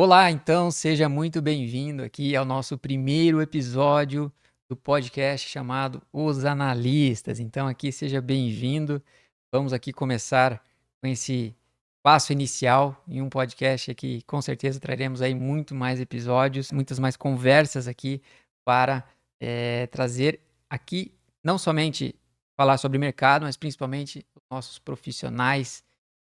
Olá, então seja muito bem-vindo aqui ao nosso primeiro episódio do podcast chamado Os Analistas. Então, aqui seja bem-vindo. Vamos aqui começar com esse passo inicial em um podcast aqui. Com certeza traremos aí muito mais episódios, muitas mais conversas aqui para trazer aqui não somente falar sobre mercado, mas principalmente os nossos profissionais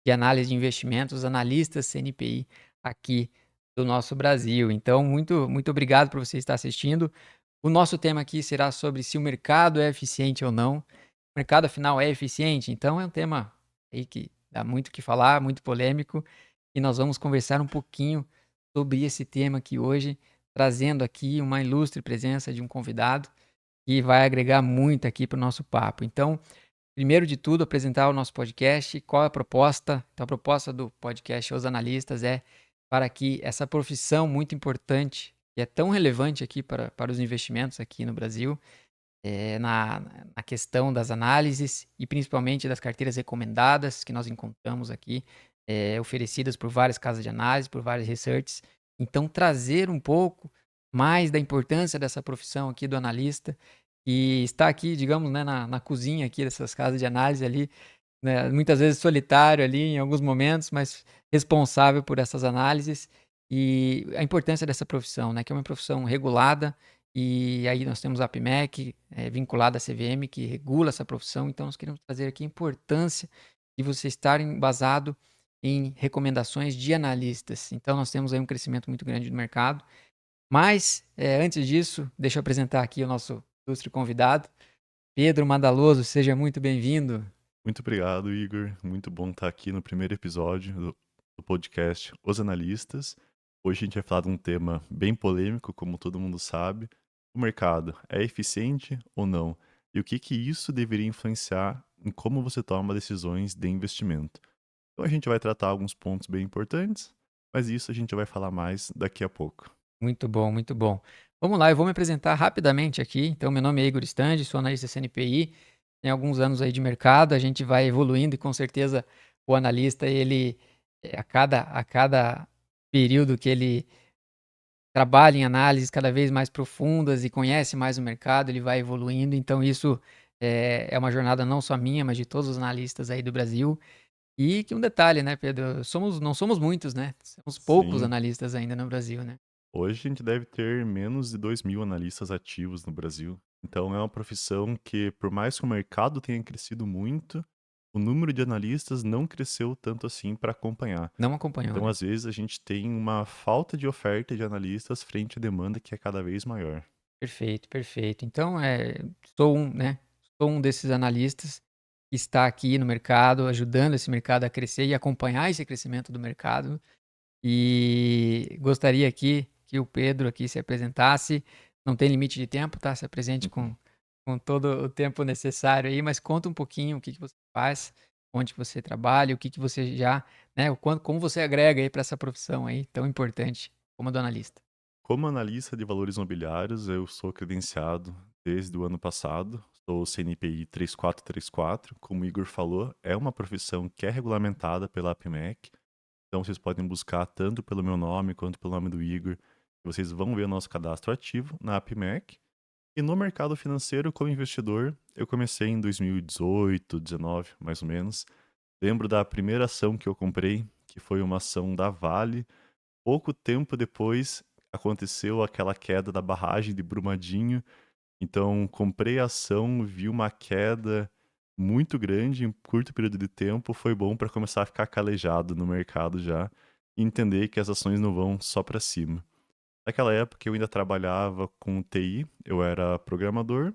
de análise de investimentos, analistas CNPI aqui do nosso Brasil. Então, muito obrigado por você estar assistindo. O nosso tema aqui será sobre se o mercado é eficiente ou não. O mercado, afinal, é eficiente? Então, é um tema aí que dá muito o que falar, muito polêmico, e nós vamos conversar um pouquinho sobre esse tema aqui hoje, trazendo aqui uma ilustre presença de um convidado que vai agregar muito aqui para o nosso papo. Então, primeiro de tudo, apresentar o nosso podcast, qual é a proposta. Então, a proposta do podcast Os Analistas é para que essa profissão muito importante, que é tão relevante aqui para os investimentos aqui no Brasil, na questão das análises e principalmente das carteiras recomendadas que nós encontramos aqui, oferecidas por várias casas de análise, por várias researches. Então, trazer um pouco mais da importância dessa profissão aqui do analista, que está aqui, digamos, né, na cozinha aqui dessas casas de análise ali, né, muitas vezes solitário ali em alguns momentos, mas responsável por essas análises e a importância dessa profissão, né, que é uma profissão regulada, e aí nós temos a APMEC, vinculada à CVM, que regula essa profissão. Então nós queremos trazer aqui a importância de você estar embasado em recomendações de analistas. Então nós temos aí um crescimento muito grande do mercado. Mas, antes disso, deixa eu apresentar aqui o nosso ilustre convidado, Pedro Madaloso. Seja muito bem-vindo. Muito obrigado, Igor. Muito bom estar aqui no primeiro episódio do podcast Os Analistas. Hoje a gente vai falar de um tema bem polêmico, como todo mundo sabe. O mercado é eficiente ou não? E o que isso deveria influenciar em como você toma decisões de investimento? Então a gente vai tratar alguns pontos bem importantes, mas isso a gente vai falar mais daqui a pouco. Muito bom, muito bom. Vamos lá, eu vou me apresentar rapidamente aqui. Então, meu nome é Igor Standi, sou analista CNPI, tenho alguns anos aí de mercado, a gente vai evoluindo e com certeza o analista, ele, a cada período que ele trabalha em análises cada vez mais profundas e conhece mais o mercado, ele vai evoluindo. Então, isso é uma jornada não só minha, mas de todos os analistas aí do Brasil. E que um detalhe, né, Pedro? Não somos muitos, né? Somos poucos Sim, analistas ainda no Brasil, né? hoje a gente deve ter menos de 2.000 analistas ativos no Brasil. Então é uma profissão que, por mais que o mercado tenha crescido muito, o número de analistas não cresceu tanto assim para acompanhar. Não acompanhou, Então, né? às vezes, a gente tem uma falta de oferta de analistas frente à demanda que é cada vez maior. Perfeito, perfeito. Então, sou um, né? Sou um desses analistas que está aqui no mercado, ajudando esse mercado a crescer e acompanhar esse crescimento do mercado. E gostaria aqui que o Pedro aqui se apresentasse. Não tem limite de tempo, tá? Se apresente Uhum. com todo o tempo necessário aí, mas conta um pouquinho o que você faz, onde que você trabalha, o que você já, né? Como você agrega aí para essa profissão aí tão importante como a do analista. Como analista de valores imobiliários, eu sou credenciado desde o ano passado. Sou CNPI 3434. Como o Igor falou, é uma profissão que é regulamentada pela APMEC. Então, vocês podem buscar tanto pelo meu nome quanto pelo nome do Igor. Vocês vão ver o nosso cadastro ativo na APMEC. E no mercado financeiro, como investidor, eu comecei em 2018, 19, mais ou menos. Lembro da primeira ação que eu comprei, que foi uma ação da Vale. Pouco tempo depois, aconteceu aquela queda da barragem de Brumadinho. Então, comprei a ação, vi uma queda muito grande em curto período de tempo. Foi bom para começar a ficar calejado no mercado já e entender que as ações não vão só para cima. Naquela época eu ainda trabalhava com TI, eu era programador.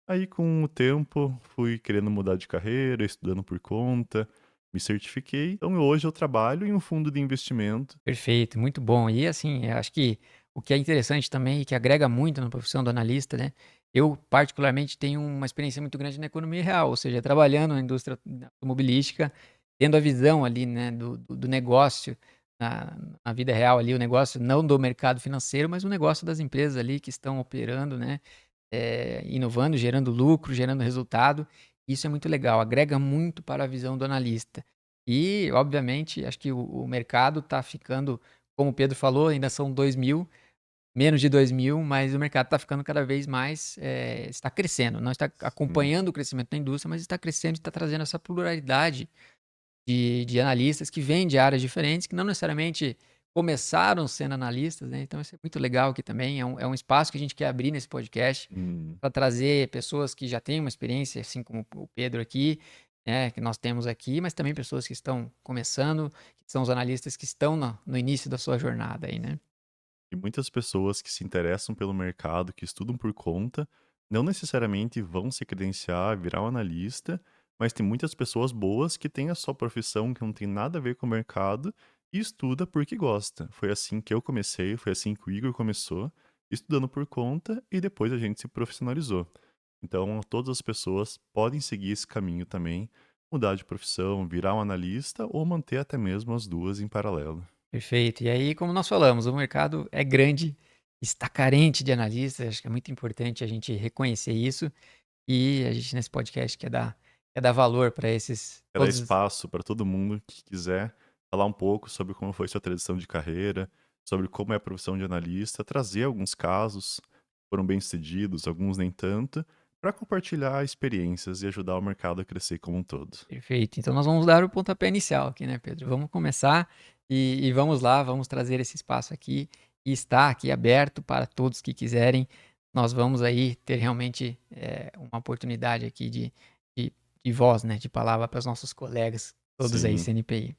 Aí com o tempo fui querendo mudar de carreira, estudando por conta, me certifiquei. Então hoje eu trabalho em um fundo de investimento. Perfeito, muito bom. E assim, eu acho que o que é interessante também e que agrega muito na profissão do analista, né? Eu, particularmente, tenho uma experiência muito grande na economia real, ou seja, trabalhando na indústria automobilística, tendo a visão ali, né, do negócio na vida real ali, o negócio não do mercado financeiro, mas o negócio das empresas ali que estão operando, né? Inovando, gerando lucro, gerando resultado. Isso é muito legal, agrega muito para a visão do analista. E, obviamente, acho que o mercado está ficando como o Pedro falou, ainda são 2.000, menos de 2.000, mas o mercado está ficando cada vez mais, está crescendo, não está Sim. acompanhando o crescimento da indústria, mas está crescendo e está trazendo essa pluralidade de analistas que vêm de áreas diferentes, que não necessariamente começaram sendo analistas, né? Então isso é muito legal aqui também, é um espaço que a gente quer abrir nesse podcast Hum. para trazer pessoas que já têm uma experiência, assim como o Pedro aqui, né, que nós temos aqui, mas também pessoas que estão começando, que são os analistas que estão no início da sua jornada aí, né? E muitas pessoas que se interessam pelo mercado, que estudam por conta, não necessariamente vão se credenciar, virar um analista, mas tem muitas pessoas boas que têm a sua profissão que não tem nada a ver com o mercado e estuda porque gosta. Foi assim que eu comecei, foi assim que o Igor começou, estudando por conta e depois a gente se profissionalizou. Então, todas as pessoas podem seguir esse caminho também, mudar de profissão, virar um analista ou manter até mesmo as duas em paralelo. Perfeito. E aí, como nós falamos, o mercado é grande, está carente de analistas, acho que é muito importante a gente reconhecer isso e a gente nesse podcast quer dar valor para esses Quer dar todos. espaço para todo mundo que quiser falar um pouco sobre como foi sua transição de carreira, sobre como é a profissão de analista, trazer alguns casos que foram bem-sucedidos, alguns nem tanto, para compartilhar experiências e ajudar o mercado a crescer como um todo. Perfeito. Então nós vamos dar o pontapé inicial aqui, né, Pedro? Vamos começar e vamos lá, vamos trazer esse espaço aqui e está aqui aberto para todos que quiserem. Nós vamos aí ter realmente uma oportunidade aqui de, de voz, né, de palavra para os nossos colegas, todos aí Sim. CNPI.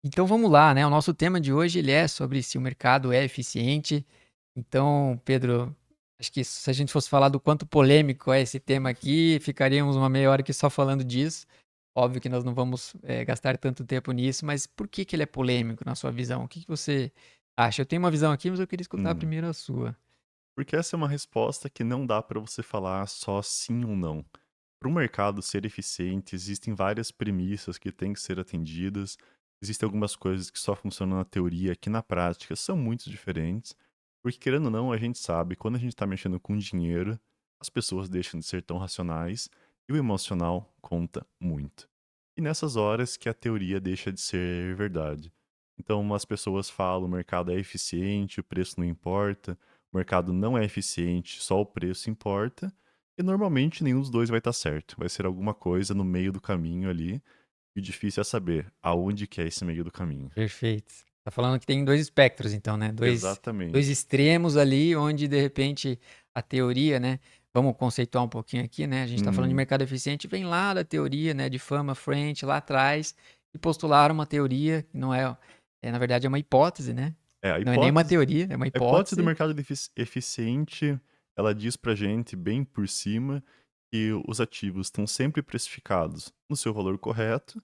Então vamos lá, né? O nosso tema de hoje ele é sobre se o mercado é eficiente. Então, Pedro, acho que se a gente fosse falar do quanto polêmico é esse tema aqui, ficaríamos uma meia hora aqui só falando disso. Óbvio que nós não vamos gastar tanto tempo nisso, mas por que que ele é polêmico na sua visão? O que que você acha? Eu tenho uma visão aqui, mas eu queria escutar Hum. primeiro a sua. Porque essa é uma resposta que não dá para você falar só sim ou não. Para o mercado ser eficiente, existem várias premissas que têm que ser atendidas. Existem algumas coisas que só funcionam na teoria, que na prática são muito diferentes. Porque, querendo ou não, a gente sabe, quando a gente está mexendo com dinheiro, as pessoas deixam de ser tão racionais e o emocional conta muito. E nessas horas que a teoria deixa de ser verdade. Então, as pessoas falam, o mercado é eficiente, o preço não importa, o mercado não é eficiente, só o preço importa. E normalmente nenhum dos dois vai estar certo. Vai ser alguma coisa no meio do caminho ali. E o difícil é saber aonde que é esse meio do caminho. Perfeito. Tá falando que tem dois espectros, então, né? Dois Exatamente. extremos ali, onde de repente a teoria, né? Vamos conceituar um pouquinho aqui, né? A gente está falando de Hum, mercado eficiente, vem lá da teoria, né? De Fama, French, lá atrás, e postularam uma teoria que não na verdade, é uma hipótese, né? a Não é nem uma hipótese, teoria, é uma a hipótese do hipótese. mercado eficiente, ela diz pra gente bem por cima que os ativos estão sempre precificados no seu valor correto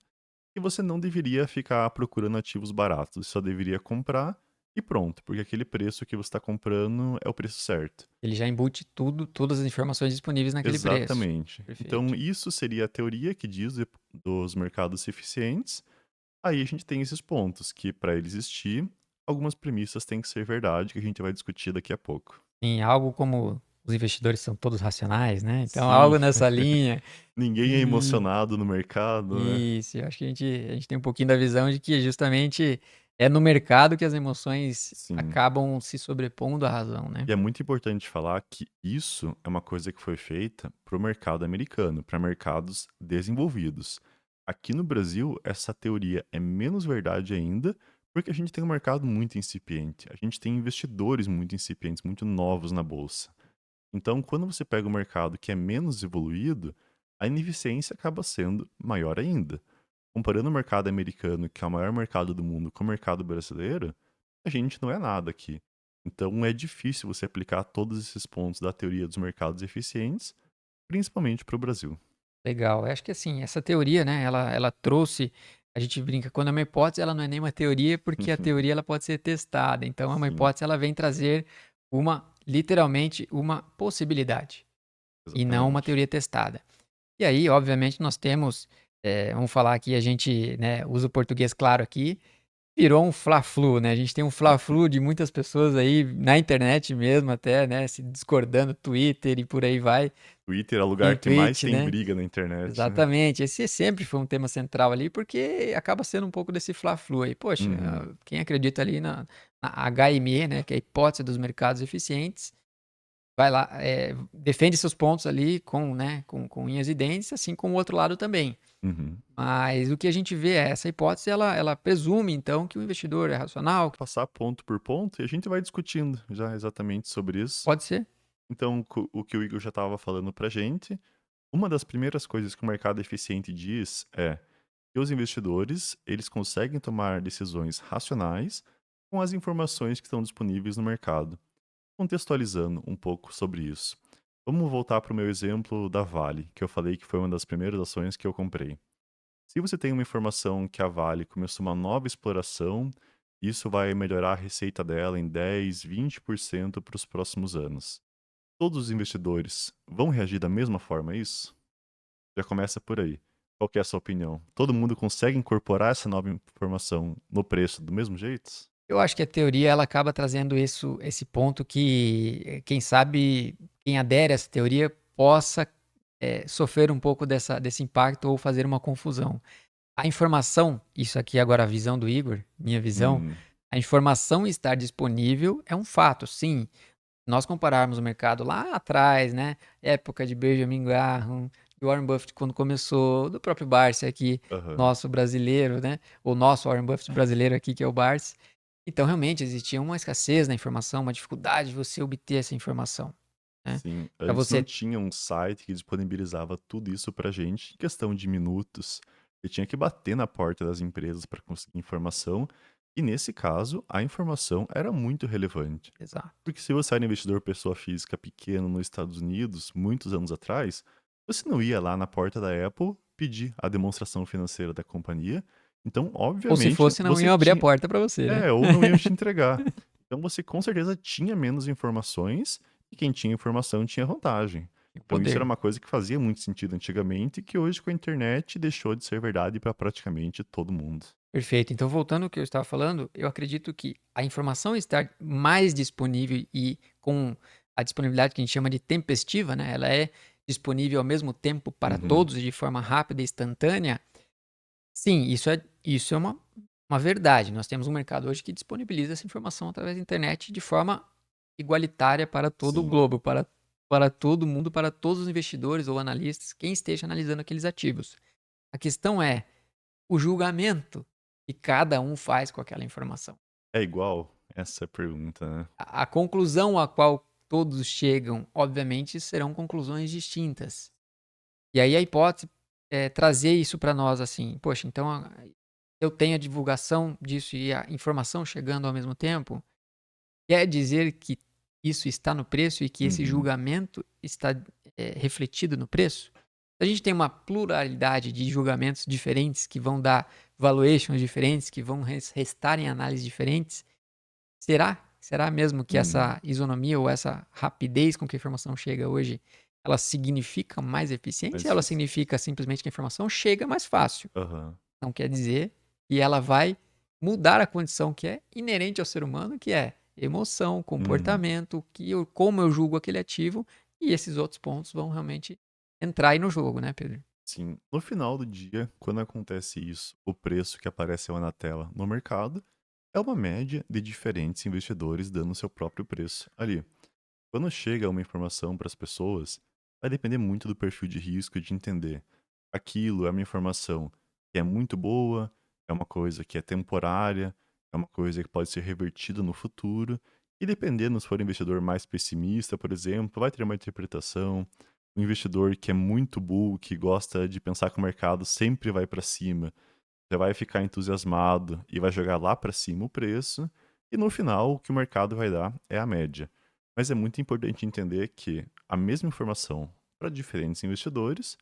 e você não deveria ficar procurando ativos baratos, você só deveria comprar e pronto, porque aquele preço que você está comprando é o preço certo. Ele já embute tudo, todas as informações disponíveis naquele preço. Exatamente. Então, Perfeito. isso seria a teoria que diz dos mercados eficientes. Aí a gente tem esses pontos, que para ele existir, algumas premissas têm que ser verdade, que a gente vai discutir daqui a pouco. Em algo como os investidores são todos racionais, né? Então, Sim, algo nessa linha. ninguém é emocionado no mercado, né? Isso, eu acho que a gente tem um pouquinho da visão de que justamente é no mercado que as emoções Sim. acabam se sobrepondo à razão, né? E é muito importante falar que isso é uma coisa que foi feita para o mercado americano, para mercados desenvolvidos. Aqui no Brasil, essa teoria é menos verdade ainda, porque a gente tem um mercado muito incipiente. A gente tem investidores muito incipientes, muito novos na bolsa. Então, quando você pega um mercado que é menos evoluído, a ineficiência acaba sendo maior ainda. Comparando o mercado americano, que é o maior mercado do mundo, com o mercado brasileiro, a gente não é nada aqui. Então é difícil você aplicar todos esses pontos da teoria dos mercados eficientes, principalmente para o Brasil. Legal. Eu acho que assim, essa teoria, né, ela trouxe, a gente brinca, quando é uma hipótese, ela não é nem uma teoria, porque a teoria ela pode ser testada. Então, é uma Sim, hipótese, ela vem trazer literalmente, uma possibilidade, e não uma exatamente. teoria testada. E aí, obviamente, nós temos, vamos falar aqui, a gente, né, usa o português claro aqui, virou um fla-flu, né? A gente tem um fla-flu de muitas pessoas aí na internet mesmo até, né? Se discordando, Twitter e por aí vai. Twitter é o Tem lugar que mais tweet, tem né? briga na internet, né? Exatamente. Esse sempre foi um tema central ali, porque acaba sendo um pouco desse fla-flu aí. Poxa, Uhum, quem acredita ali na HME, né? Que é a hipótese dos mercados eficientes, vai lá, defende seus pontos ali com, né, com unhas e dentes, assim como o outro lado também. uhum. Mas o que a gente vê é essa hipótese, ela presume, então, que o investidor é racional, Passar ponto por ponto e a gente vai discutindo já exatamente sobre isso. pode ser. Então, o que o Igor já estava falando pra gente, uma das primeiras coisas que o mercado eficiente diz é que os investidores, eles conseguem tomar decisões racionais com as informações que estão disponíveis no mercado. Contextualizando um pouco sobre isso. Vamos voltar para o meu exemplo da Vale, que eu falei que foi uma das primeiras ações que eu comprei. Se você tem uma informação que a Vale começou uma nova exploração, isso vai melhorar a receita dela em 10, 20% para os próximos anos. Todos os investidores vão reagir da mesma forma a isso? Já começa por aí. Qual que é a sua opinião? Todo mundo consegue incorporar essa nova informação no preço do mesmo jeito? Eu acho que a teoria ela acaba trazendo esse ponto que, quem sabe, quem adere a essa teoria possa sofrer um pouco desse impacto ou fazer uma confusão. A informação, isso aqui agora a visão do Igor, minha visão, Hum, a informação estar disponível é um fato, sim. Nós compararmos o mercado lá atrás, né? Época de Benjamin Graham, de Warren Buffett quando começou, do próprio Barsi aqui, aham. nosso brasileiro, né? O nosso Warren Buffett brasileiro aqui, que é o Barsi. Então, realmente, existia uma escassez na informação, uma dificuldade de você obter essa informação, né? Sim, Para antes não você, tinha um site que disponibilizava tudo isso pra gente em questão de minutos. Você tinha que bater na porta das empresas para conseguir informação, e nesse caso, a informação era muito relevante. exato. Porque se você era investidor pessoa física pequeno nos Estados Unidos, muitos anos atrás, você não ia lá na porta da Apple pedir a demonstração financeira da companhia. Então, Ou se obviamente, fosse, não você iam abrir a tinha. porta para você, né? Ou não iam te entregar. Então você com certeza tinha menos informações e quem tinha informação tinha vantagem. O Então isso era poder. uma coisa que fazia muito sentido antigamente e que hoje com a internet deixou de ser verdade para praticamente todo mundo. Perfeito. Então, voltando ao que eu estava falando, eu acredito que a informação estar mais disponível e com a disponibilidade que a gente chama de tempestiva, né? Ela é disponível ao mesmo tempo para Uhum. todos e de forma rápida e instantânea. Sim, isso é uma verdade. Nós temos um mercado hoje que disponibiliza essa informação através da internet de forma igualitária para todo o Sim. globo, para todo mundo, para todos os investidores ou analistas, quem esteja analisando aqueles ativos. A questão é o julgamento que cada um faz com aquela informação. É igual? Essa é a pergunta, né? A conclusão a qual todos chegam, obviamente, serão conclusões distintas. E aí a hipótese é trazer isso para nós assim, poxa, então eu tenho a divulgação disso e a informação chegando ao mesmo tempo, quer dizer que isso está no preço e que esse Uhum. julgamento está refletido no preço? A gente tem uma pluralidade de julgamentos diferentes que vão dar valuations diferentes, que vão restar em análises diferentes. Será? Será mesmo que Hum. essa isonomia ou essa rapidez com que a informação chega hoje, ela significa mais eficiência ou Mas ela fiz. significa simplesmente que a informação chega mais fácil? Aham. Não quer dizer que ela vai mudar a condição que é inerente ao ser humano, que é emoção, Uhum. comportamento, como eu julgo aquele ativo, e esses outros pontos vão realmente entrar aí no jogo, né, Pedro? Sim. No final do dia, quando acontece isso, o preço que apareceu na tela no mercado é uma média de diferentes investidores dando seu próprio preço ali. Quando chega uma informação para as pessoas, vai depender muito do perfil de risco de entender. Aquilo é uma informação que é muito boa, é uma coisa que é temporária, é uma coisa que pode ser revertida no futuro. E dependendo, se for um investidor mais pessimista, por exemplo, vai ter uma interpretação. Um investidor que é muito bull, que gosta de pensar que o mercado sempre vai para cima, já vai ficar entusiasmado e vai jogar lá para cima o preço, e no final o que o mercado vai dar é a média. Mas é muito importante entender que a mesma informação para diferentes investidores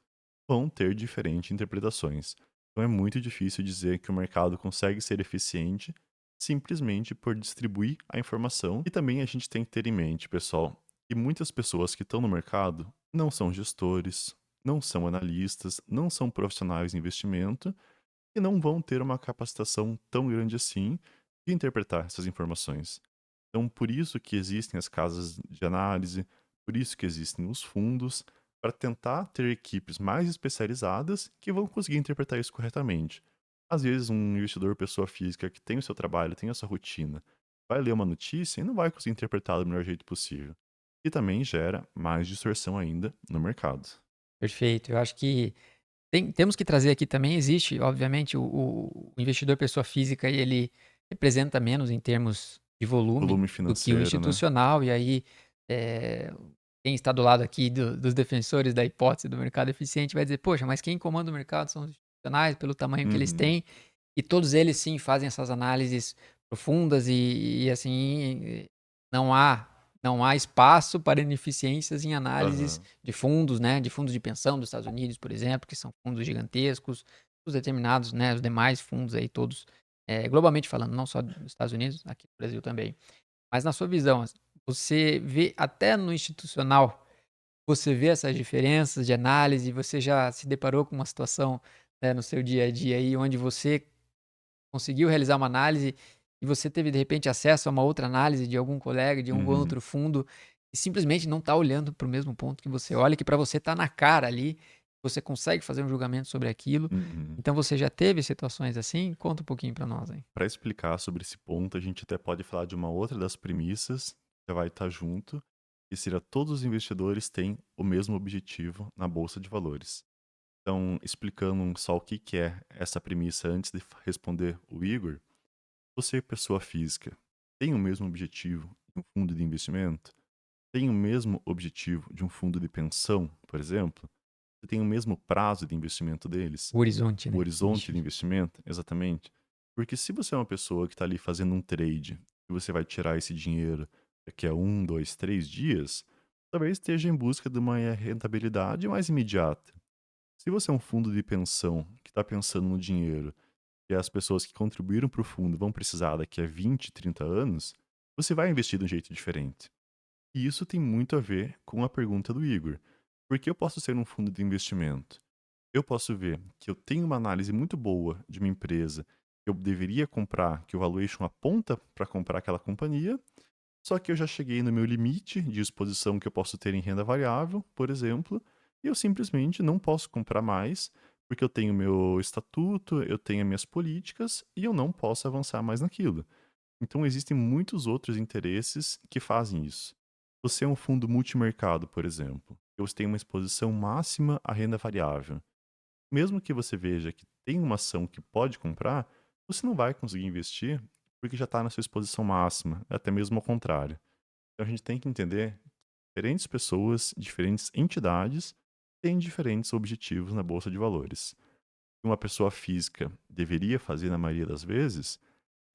vão ter diferentes interpretações. Então é muito difícil dizer que o mercado consegue ser eficiente simplesmente por distribuir a informação. E também a gente tem que ter em mente, pessoal, que muitas pessoas que estão no mercado não são gestores, não são analistas, não são profissionais de investimento e não vão ter uma capacitação tão grande assim de interpretar essas informações. Então, por isso que existem as casas de análise, por isso que existem os fundos, para tentar ter equipes mais especializadas que vão conseguir interpretar isso corretamente. Às vezes, um investidor pessoa física que tem o seu trabalho, tem a sua rotina, vai ler uma notícia e não vai conseguir interpretar do melhor jeito possível. E também gera mais distorção ainda no mercado. Perfeito. Eu acho que temos que trazer aqui também, existe, obviamente, o investidor pessoa física, ele representa menos em termos de volume Volume do que o financeiro, né? institucional, e aí quem está do lado aqui dos defensores da hipótese do mercado eficiente vai dizer, poxa, mas quem comanda o mercado são os institucionais, pelo tamanho que eles Uhum, têm, e todos eles sim fazem essas análises profundas e assim, não há, não há espaço para ineficiências em análises aham, de fundos, né, de fundos de pensão dos Estados Unidos, por exemplo, que são fundos gigantescos, os determinados, né, os demais fundos aí todos, globalmente falando, não só dos Estados Unidos, aqui no Brasil também. Mas na sua visão, assim, você vê até no institucional, você vê essas diferenças de análise, você já se deparou com uma situação, né, no seu dia a dia aí, onde você conseguiu realizar uma análise e você teve, de repente, acesso a uma outra análise de algum colega, de algum uhum, outro fundo, e simplesmente não está olhando para o mesmo ponto que você olha, que para você está na cara ali, você consegue fazer um julgamento sobre aquilo. uhum. Então você já teve situações assim? Conta um pouquinho para nós aí. Para explicar sobre esse ponto, a gente até pode falar de uma outra das premissas que vai estar junto, que seria todos os investidores têm o mesmo objetivo na bolsa de valores. Então, explicando só o que que é essa premissa antes de responder o Igor, você, pessoa física, tem o mesmo objetivo de um fundo de investimento? Tem o mesmo objetivo de um fundo de pensão, por exemplo? Você tem o mesmo prazo de investimento deles? O horizonte, O né? horizonte de Ixi. investimento, exatamente. Porque se você é uma pessoa que está ali fazendo um trade e você vai tirar esse dinheiro daqui a 1, 2, 3 dias, talvez esteja em busca de uma rentabilidade mais imediata. Se você é um fundo de pensão que está pensando no dinheiro e as pessoas que contribuíram para o fundo vão precisar daqui a 20, 30 anos, você vai investir de um jeito diferente. E isso tem muito a ver com a pergunta do Igor. Por que eu posso ser um fundo de investimento? Eu posso ver que eu tenho uma análise muito boa de uma empresa que eu deveria comprar, que o valuation aponta para comprar aquela companhia, só que eu já cheguei no meu limite de exposição que eu posso ter em renda variável, por exemplo, e eu simplesmente não posso comprar mais, porque eu tenho meu estatuto, eu tenho as minhas políticas e eu não posso avançar mais naquilo. Então existem muitos outros interesses que fazem isso. Você é um fundo multimercado, por exemplo, e você tem uma exposição máxima à renda variável. Mesmo que você veja que tem uma ação que pode comprar, você não vai conseguir investir porque já está na sua exposição máxima, até mesmo ao contrário. Então a gente tem que entender que diferentes pessoas, diferentes entidades têm diferentes objetivos na bolsa de valores. O que uma pessoa física deveria fazer na maioria das vezes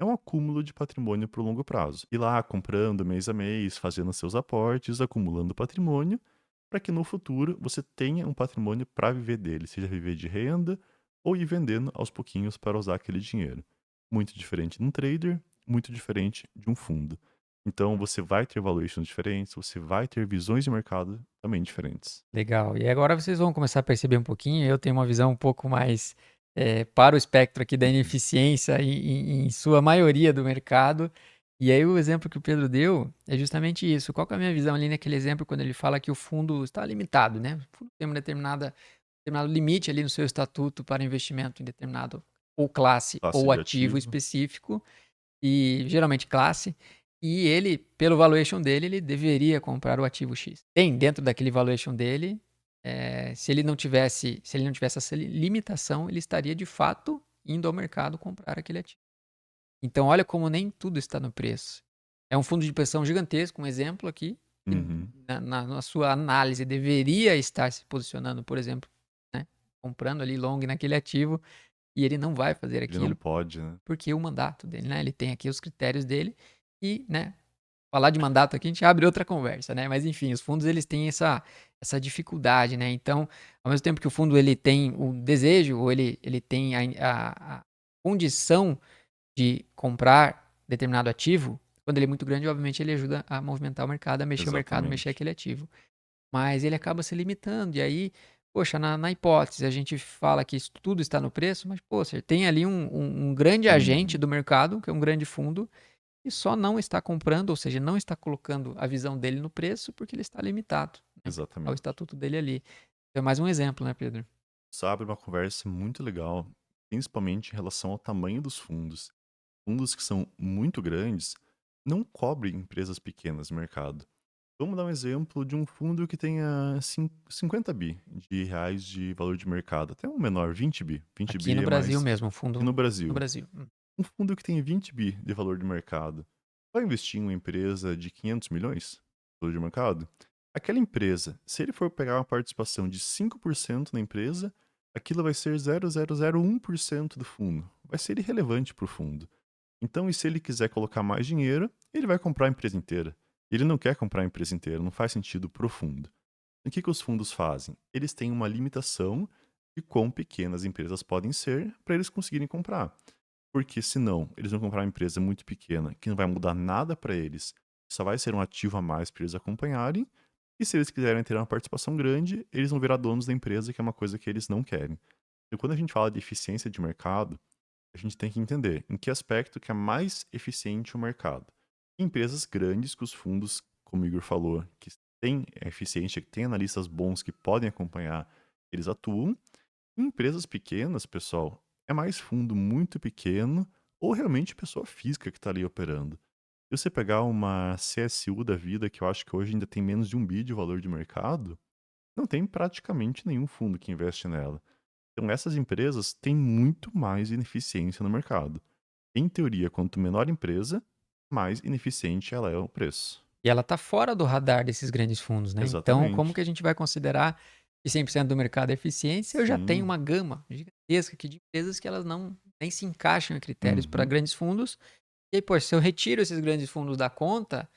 é um acúmulo de patrimônio para o longo prazo. Ir lá comprando mês a mês, fazendo seus aportes, acumulando patrimônio, para que no futuro você tenha um patrimônio para viver dele, seja viver de renda ou ir vendendo aos pouquinhos para usar aquele dinheiro. Muito diferente de um trader, muito diferente de um fundo. Então você vai ter valuations diferentes, você vai ter visões de mercado também diferentes. Legal. E agora vocês vão começar a perceber um pouquinho, eu tenho uma visão um pouco mais para o espectro aqui da Uhum. ineficiência em sua maioria do mercado. E aí o exemplo que o Pedro deu é justamente isso. Qual que é a minha visão ali naquele exemplo quando ele fala que o fundo está limitado, né? O fundo tem uma determinado limite ali no seu estatuto para investimento em determinado ou classe Classe ou de ativo ativo. específico, e geralmente classe, e ele, pelo valuation dele, ele deveria comprar o ativo X. Tem dentro daquele valuation dele, se ele não tivesse essa limitação, ele estaria de fato indo ao mercado comprar aquele ativo. Então, olha como nem tudo está no preço. É um fundo de pensão gigantesco, um exemplo aqui, que Uhum. na sua análise deveria estar se posicionando, por exemplo, né, comprando ali long naquele ativo, e ele não vai fazer Ele não aquilo pode, né? porque o mandato dele, né? Ele tem aqui os critérios dele e, né? Falar de mandato aqui a gente abre outra conversa, né? Mas enfim, os fundos eles têm essa dificuldade, né? Então, ao mesmo tempo que o fundo ele tem o desejo ou ele tem a condição de comprar determinado ativo, quando ele é muito grande, obviamente ele ajuda a movimentar o mercado, a mexer o mercado, mexer Exatamente. aquele ativo. Mas ele acaba se limitando, e aí poxa, na hipótese, a gente fala que isso tudo está no preço, mas, pô, você tem ali um grande agente Uhum. do mercado, que é um grande fundo, e só não está comprando, ou seja, não está colocando a visão dele no preço porque ele está limitado, né, ao Exatamente. estatuto dele ali. É mais um exemplo, né, Pedro? Isso abre uma conversa muito legal, principalmente em relação ao tamanho dos fundos. Fundos que são muito grandes não cobrem empresas pequenas no mercado. Vamos dar um exemplo de um fundo que tenha 50 bi de reais de valor de mercado, até um menor, 20 bi. 20 Aqui bi no é Brasil mais mesmo, um aqui fundo no no Brasil. Brasil. Um fundo que tem 20 bi de valor de mercado vai investir em uma empresa de 500 milhões de valor de mercado? Aquela empresa, se ele for pegar uma participação de 5% na empresa, aquilo vai ser 0,001% do fundo. Vai ser irrelevante para o fundo. Então, e se ele quiser colocar mais dinheiro, ele vai comprar a empresa inteira. Ele não quer comprar a empresa inteira, não faz sentido pro fundo. O que os fundos fazem? Eles têm uma limitação de quão pequenas as empresas podem ser para eles conseguirem comprar. Porque senão, eles vão comprar uma empresa muito pequena, que não vai mudar nada para eles, só vai ser um ativo a mais para eles acompanharem. E se eles quiserem ter uma participação grande, eles vão virar donos da empresa, que é uma coisa que eles não querem. E quando a gente fala de eficiência de mercado, a gente tem que entender em que aspecto que é mais eficiente o mercado. Empresas grandes que os fundos, como o Igor falou, que têm eficiência, que têm analistas bons que podem acompanhar, eles atuam. Em empresas pequenas, pessoal, é mais fundo muito pequeno ou realmente pessoa física que está ali operando. Se você pegar uma CSU da vida, que eu acho que hoje ainda tem menos de 1 bi de valor de mercado, não tem praticamente nenhum fundo que investe nela. Então, essas empresas têm muito mais ineficiência no mercado. Em teoria, quanto menor a empresa, mais ineficiente ela é o preço. E ela está fora do radar desses grandes fundos, né? Então, como Exatamente. que a gente vai considerar que 100% do mercado é eficiência? Eu já tenho Sim. uma gama gigantesca aqui de empresas que elas não nem se encaixam em critérios para Uhum. grandes fundos. E aí, pô, se eu retiro esses grandes fundos da conta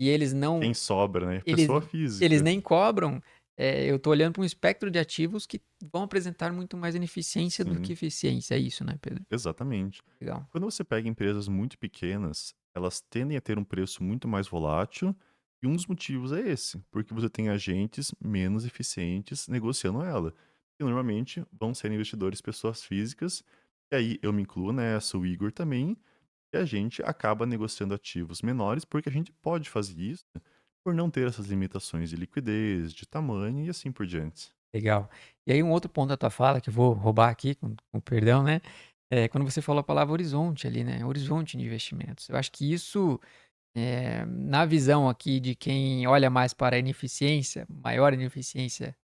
e eles Quem não, sobra, né? eles, Pessoa eles física. nem cobram, eu estou olhando para um espectro de ativos que vão apresentar muito mais ineficiência do que Sim, eficiência. É isso, né, Pedro? exatamente. Legal. Quando você pega empresas muito pequenas, elas tendem a ter um preço muito mais volátil, e um dos motivos é esse, porque você tem agentes menos eficientes negociando ela, que normalmente vão ser investidores pessoas físicas, e aí eu me incluo nessa, o Igor também, e a gente acaba negociando ativos menores, porque a gente pode fazer isso por não ter essas limitações de liquidez, de tamanho e assim por diante. Legal. E aí um outro ponto da tua fala, que eu vou roubar aqui, com perdão, né, quando você falou a palavra horizonte ali, né, horizonte de investimentos. Eu acho que isso, na visão aqui de quem olha mais para a ineficiência, maior ineficiência,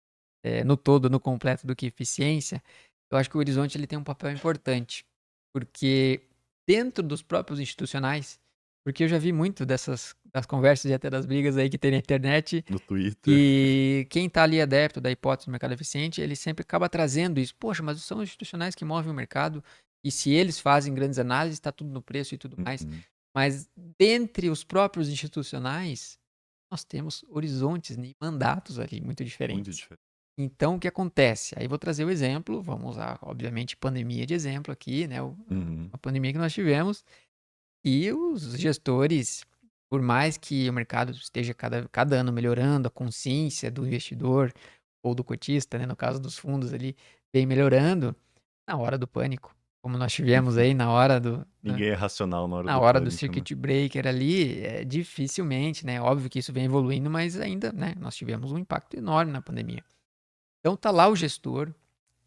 no todo, no completo do que eficiência, eu acho que o horizonte ele tem um papel importante, porque dentro dos próprios institucionais, porque eu já vi muito das conversas e até das brigas aí que tem na internet, No Twitter. e quem está ali adepto da hipótese do mercado eficiente, ele sempre acaba trazendo isso. Poxa, mas são os institucionais que movem o mercado, e se eles fazem grandes análises, está tudo no preço e tudo mais. Uhum. Mas dentre os próprios institucionais, nós temos horizontes e mandatos ali muito Muito diferentes. diferente. Então, o que acontece? Aí vou trazer o exemplo, vamos usar, obviamente, pandemia de exemplo aqui, né? Uhum. A pandemia que nós tivemos, e os gestores, por mais que o mercado esteja cada ano melhorando, a consciência do investidor ou do cotista, né, no caso dos fundos ali, vem melhorando, na hora do pânico, como nós tivemos aí na hora Ninguém é racional na hora na do hora do pânico, né? circuit breaker ali, dificilmente, né? Óbvio que isso vem evoluindo, mas ainda, né, nós tivemos um impacto enorme na pandemia. Então tá lá o gestor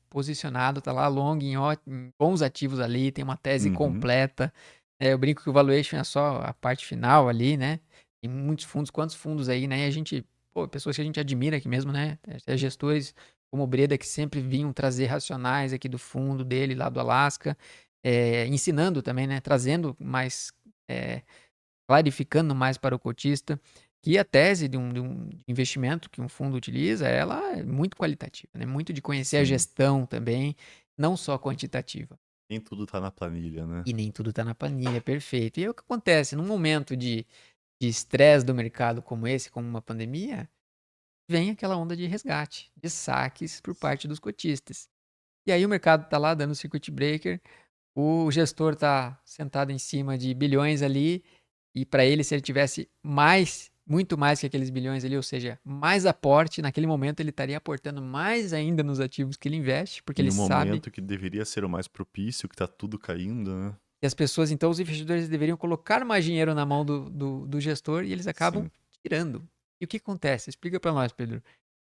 posicionado, tá lá long em bons ativos ali, tem uma tese Uhum. completa. Eu brinco que o valuation é só a parte final ali, né? Tem muitos fundos, quantos fundos aí, né? E a gente, pô, pessoas que a gente admira aqui mesmo, né? Gestores como o Breda que sempre vinham trazer racionais aqui do fundo dele, lá do Alasca, ensinando também, né? Trazendo mais, é, clarificando mais para o cotista que a tese de um investimento que um fundo utiliza, ela é muito qualitativa, né? Muito de conhecer a Sim. gestão também, não só quantitativa. Nem tudo tá na planilha, né? E nem tudo está na planilha, perfeito. E aí o que acontece? Num momento de estresse do mercado como esse, como uma pandemia, vem aquela onda de resgate, de saques por parte dos cotistas. E aí o mercado está lá dando circuit breaker, o gestor está sentado em cima de bilhões ali, e para ele, se ele tivesse mais muito mais que aqueles bilhões ali, ou seja, mais aporte, naquele momento ele estaria aportando mais ainda nos ativos que ele investe, porque Em ele um sabe momento que deveria ser o mais propício, que tá tudo caindo, né? que as pessoas, então os investidores deveriam colocar mais dinheiro na mão do gestor e eles acabam Sim. tirando. E o que acontece? Explica para nós, Pedro.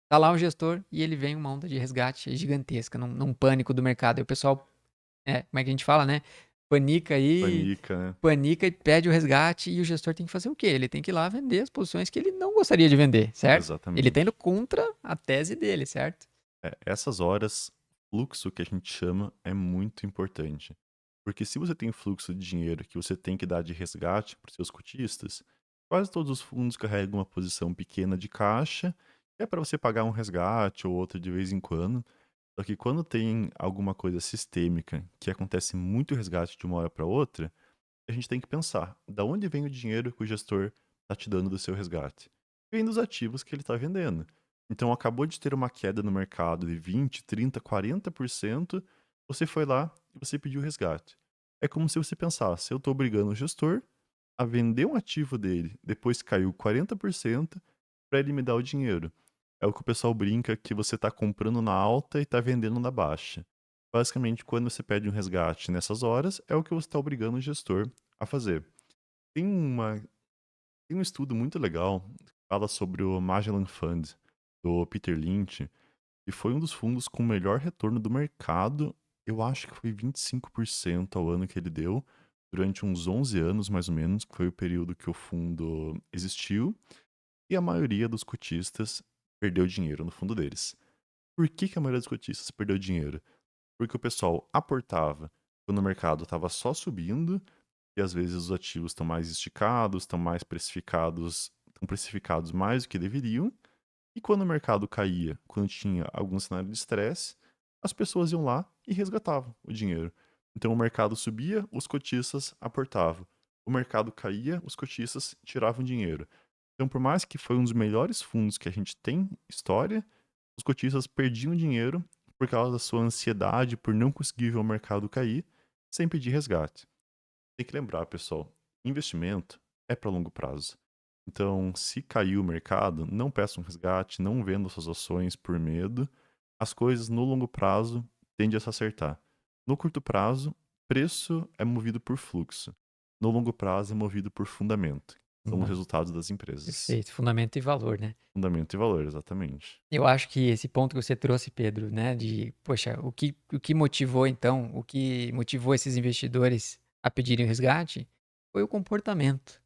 Tá lá um gestor e ele vem uma onda de resgate gigantesca, num pânico do mercado. E o pessoal, como é que a gente fala, né? Panica aí, Panica, né? panica e pede o resgate e o gestor tem que fazer o quê? Ele tem que ir lá vender as posições que ele não gostaria de vender, certo? Ele tá indo Exatamente. contra a tese dele, certo? Essas horas, fluxo que a gente chama é muito importante. Porque se você tem fluxo de dinheiro que você tem que dar de resgate para os seus cotistas, quase todos os fundos carregam uma posição pequena de caixa, que é para você pagar um resgate ou outro de vez em quando. Só que quando tem alguma coisa sistêmica que acontece muito resgate de uma hora para outra, a gente tem que pensar, da onde vem o dinheiro que o gestor está te dando do seu resgate? Vem dos ativos que ele está vendendo. Então, acabou de ter uma queda no mercado de 20, 30, 40%, você foi lá e você pediu resgate. É como se você pensasse, eu estou obrigando o gestor a vender um ativo dele, depois caiu 40% para ele me dar o dinheiro. É o que o pessoal brinca que você está comprando na alta e está vendendo na baixa. Basicamente, quando você pede um resgate nessas horas, é o que você está obrigando o gestor a fazer. Tem, uma, tem um estudo muito legal que fala sobre o Magellan Fund, do Peter Lynch, que foi um dos fundos com o melhor retorno do mercado. Eu acho que foi 25% ao ano que ele deu, durante uns 11 anos mais ou menos, que foi o período que o fundo existiu, e a maioria dos cotistas perdeu dinheiro no fundo deles. Por que a maioria dos cotistas perdeu dinheiro? Porque o pessoal aportava quando o mercado estava só subindo, e às vezes os ativos estão mais esticados, estão precificados mais do que deveriam, e quando o mercado caía, quando tinha algum cenário de estresse, as pessoas iam lá e resgatavam o dinheiro. Então o mercado subia, os cotistas aportavam. O mercado caía, os cotistas tiravam dinheiro. Então, por mais que foi um dos melhores fundos que a gente tem história, os cotistas perdiam dinheiro por causa da sua ansiedade por não conseguir ver o mercado cair sem pedir resgate. Tem que lembrar, pessoal, investimento é para longo prazo. Então, se caiu o mercado, não peça um resgate, não venda suas ações por medo. As coisas no longo prazo tendem a se acertar. No curto prazo, preço é movido por fluxo. No longo prazo é movido por fundamento. São os Funda- resultados das empresas. Perfeito, fundamento e valor, né? Fundamento e valor, exatamente. Eu acho que esse ponto que você trouxe, Pedro, né, de, poxa, o que motivou então, o que motivou esses investidores a pedirem o resgate foi o comportamento.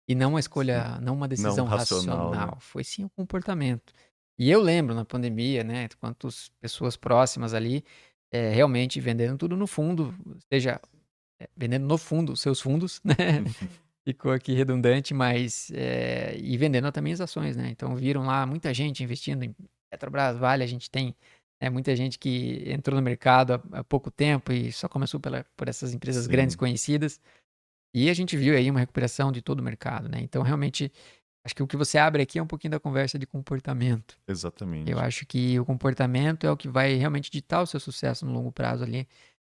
E não uma Sim. escolha, não uma Não decisão racional, né? racional, foi sim o comportamento. E eu lembro na pandemia, né, quantas pessoas próximas ali, realmente vendendo tudo no fundo, seja, vendendo no fundo, os seus fundos, né, ficou aqui redundante, mas e vendendo também as ações, né? Então viram lá muita gente investindo em Petrobras, Vale, a gente tem muita gente que entrou no mercado há pouco tempo e só começou por essas empresas grandes Sim, conhecidas. E a gente viu aí uma recuperação de todo o mercado, né? Então realmente acho que o que você abre aqui é um pouquinho da conversa de comportamento. Eu exatamente. acho que o comportamento é o que vai realmente ditar o seu sucesso no longo prazo ali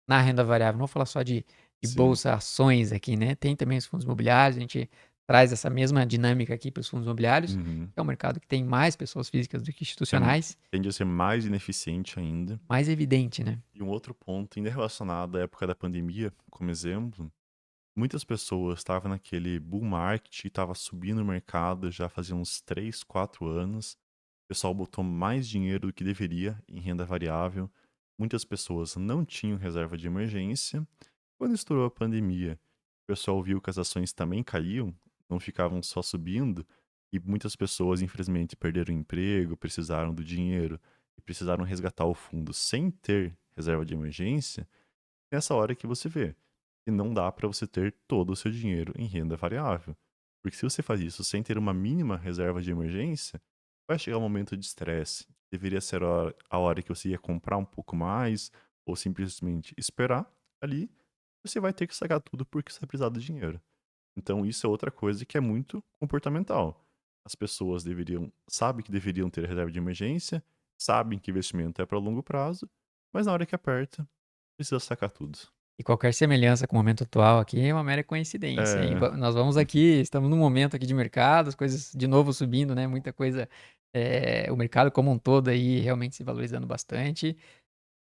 na renda variável. Não vou falar só de Sim. bolsa, ações aqui, né? Tem também os fundos imobiliários, a gente traz essa mesma dinâmica aqui para os fundos imobiliários, Uhum. que é um mercado que tem mais pessoas físicas do que É, institucionais, tende a ser mais ineficiente ainda. mais evidente, né? E um outro ponto, ainda relacionado à época da pandemia, como exemplo, muitas pessoas estavam naquele bull market, estava subindo o mercado já fazia uns 3, 4 anos. O pessoal botou mais dinheiro do que deveria em renda variável. Muitas pessoas não tinham reserva de emergência. Quando estourou a pandemia, o pessoal viu que as ações também caíam, não ficavam só subindo, e muitas pessoas, infelizmente, perderam o emprego, precisaram do dinheiro e precisaram resgatar o fundo sem ter reserva de emergência. Nessa hora que você vê que não dá para você ter todo o seu dinheiro em renda variável. Porque se você faz isso sem ter uma mínima reserva de emergência, vai chegar um momento de estresse. Deveria ser a hora que você ia comprar um pouco mais, ou simplesmente esperar ali, você vai ter que sacar tudo porque você vai precisar do dinheiro. Então isso é outra coisa que é muito comportamental. As pessoas sabem que deveriam ter reserva de emergência, sabem que investimento é para longo prazo, mas na hora que aperta, precisa sacar tudo. E qualquer semelhança com o momento atual aqui é uma mera coincidência, hein? É, Nós vamos aqui, estamos num momento aqui de mercado, as coisas de novo subindo, né? Muita coisa, o mercado como um todo aí realmente se valorizando bastante.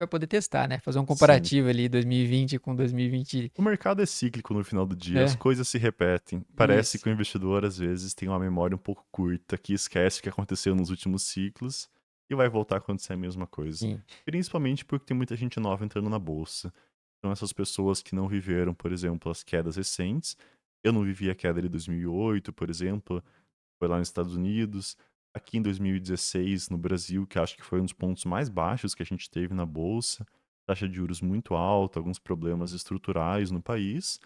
Vai poder testar, né? Fazer um sim. comparativo ali 2020 com 2020. O mercado é cíclico no final do dia, as É, coisas se repetem. Parece isso. que o investidor, às vezes, tem uma memória um pouco curta, que esquece o que aconteceu nos últimos ciclos e vai voltar a acontecer a mesma coisa. Sim. Principalmente porque tem muita gente nova entrando na bolsa. Então, essas pessoas que não viveram, por exemplo, as quedas recentes. Eu não vivi a queda de 2008, por exemplo, foi lá nos Estados Unidos. Aqui em 2016, no Brasil, que acho que foi um dos pontos mais baixos que a gente teve na bolsa, taxa de juros muito alta, alguns problemas estruturais no país,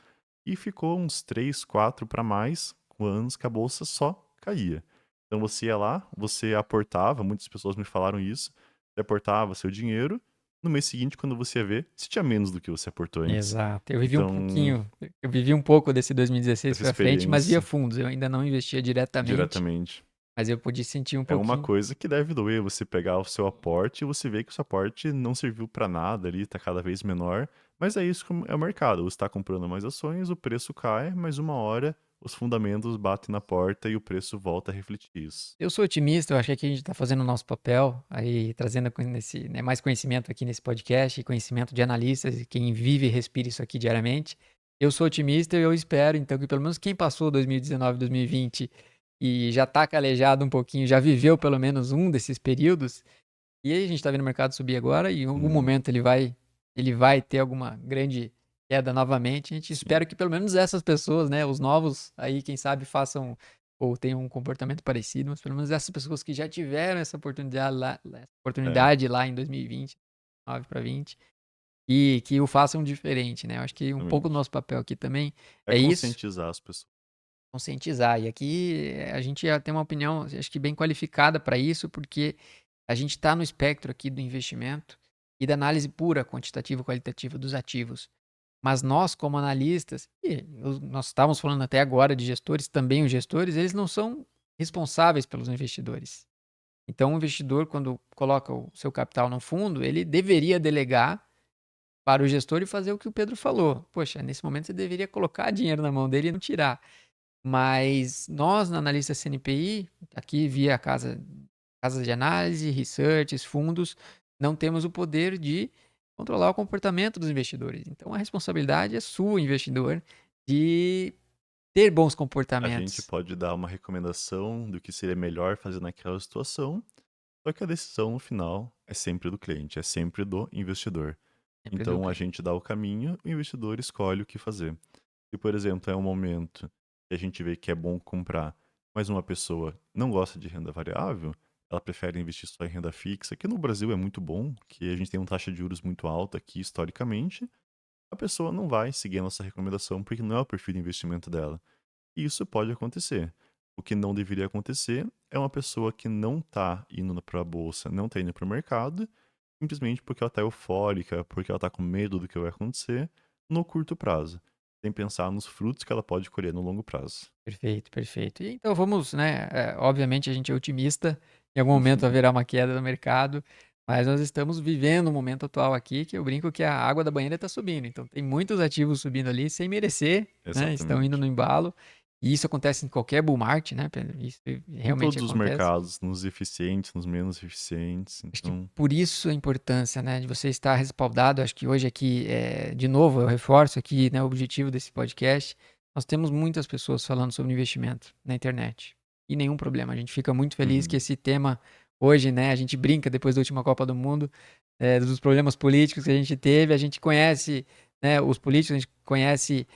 e ficou uns 3, 4 para mais com anos que a bolsa só caía. Então você ia lá, você aportava, muitas pessoas me falaram isso, você aportava seu dinheiro, no mês seguinte, quando você ia ver, você tinha menos do que você aportou antes. Exato. Então, Eu vivi um pouco desse 2016 essa para frente, mas via experiência fundos. Eu ainda não investia diretamente, diretamente mas eu pude sentir um é uma pouquinho. coisa que deve doer você pegar o seu aporte e você ver que o seu aporte não serviu para nada ali, tá cada vez menor. Mas é isso que é o mercado. Você está comprando mais ações, o preço cai, mas uma hora os fundamentos batem na porta e o preço volta a refletir isso. Eu sou otimista, eu acho que aqui a gente está fazendo o nosso papel, aí trazendo mais conhecimento aqui nesse podcast, conhecimento de analistas e quem vive e respira isso aqui diariamente. Eu sou otimista e eu espero, então, que pelo menos quem passou 2019, 2020 e já está calejado um pouquinho, já viveu pelo menos um desses períodos, e aí a gente está vendo o mercado subir agora e em algum Uhum, momento ele vai ter alguma grande queda novamente. A gente sim, espera que pelo menos essas pessoas, né, os novos aí, quem sabe façam ou tenham um comportamento parecido, mas pelo menos essas pessoas que já tiveram essa é, oportunidade lá em 2020, 9 para 20, e que o façam diferente, né? Eu acho que um pouco do exatamente. nosso papel aqui também É é isso, conscientizar as pessoas. conscientizar. E aqui a gente já tem uma opinião, acho que bem qualificada para isso, porque a gente está no espectro aqui do investimento e da análise pura, quantitativa e qualitativa dos ativos. Mas nós, como analistas, nós estávamos falando até agora de gestores, também os gestores, eles não são responsáveis pelos investidores. Então, o investidor, quando coloca o seu capital no fundo, ele deveria delegar para o gestor e fazer o que o Pedro falou. Poxa, nesse momento você deveria colocar dinheiro na mão dele e não tirar. Mas nós, na analista CNPI, aqui via casas de análise, researches, fundos, não temos o poder de controlar o comportamento dos investidores. Então a responsabilidade é sua, investidor, de ter bons A gente comportamentos. pode dar uma recomendação do que seria melhor fazer naquela situação, só que a decisão no final é sempre do cliente, é sempre do investidor. Sempre do Então a cliente. gente dá o caminho, o investidor escolhe o que fazer. Se, por exemplo, é um momento que a gente vê que é bom comprar, mas uma pessoa não gosta de renda variável, ela prefere investir só em renda fixa, que no Brasil é muito bom, que a gente tem uma taxa de juros muito alta aqui historicamente, a pessoa não vai seguir a nossa recomendação porque não é o perfil de investimento dela. E isso pode acontecer. O que não deveria acontecer é uma pessoa que não está indo para a bolsa, não está indo para o mercado, simplesmente porque ela está eufórica, porque ela está com medo do que vai acontecer no curto prazo, sem pensar nos frutos que ela pode colher no longo prazo. Perfeito, perfeito. E então vamos, né? Obviamente a gente é otimista, em algum momento haverá uma queda no mercado, mas nós estamos vivendo um momento atual aqui que eu brinco que a água da banheira está subindo. Então tem muitos ativos subindo ali sem merecer, né? Estão indo Exatamente. no embalo. E isso acontece em qualquer bull market, né, Pedro? Isso Em realmente todos os acontece. mercados, nos eficientes, nos menos eficientes. Acho que Então, por isso a importância, né, de você estar respaldado. Acho que hoje aqui, de novo, eu reforço aqui, né, o objetivo desse podcast. Nós temos muitas pessoas falando sobre investimento na internet. E nenhum problema. A gente fica muito feliz que uhum, esse tema hoje, né, a gente brinca depois da última Copa do Mundo, dos problemas políticos que a gente conhece, né, os políticos, a gente conhece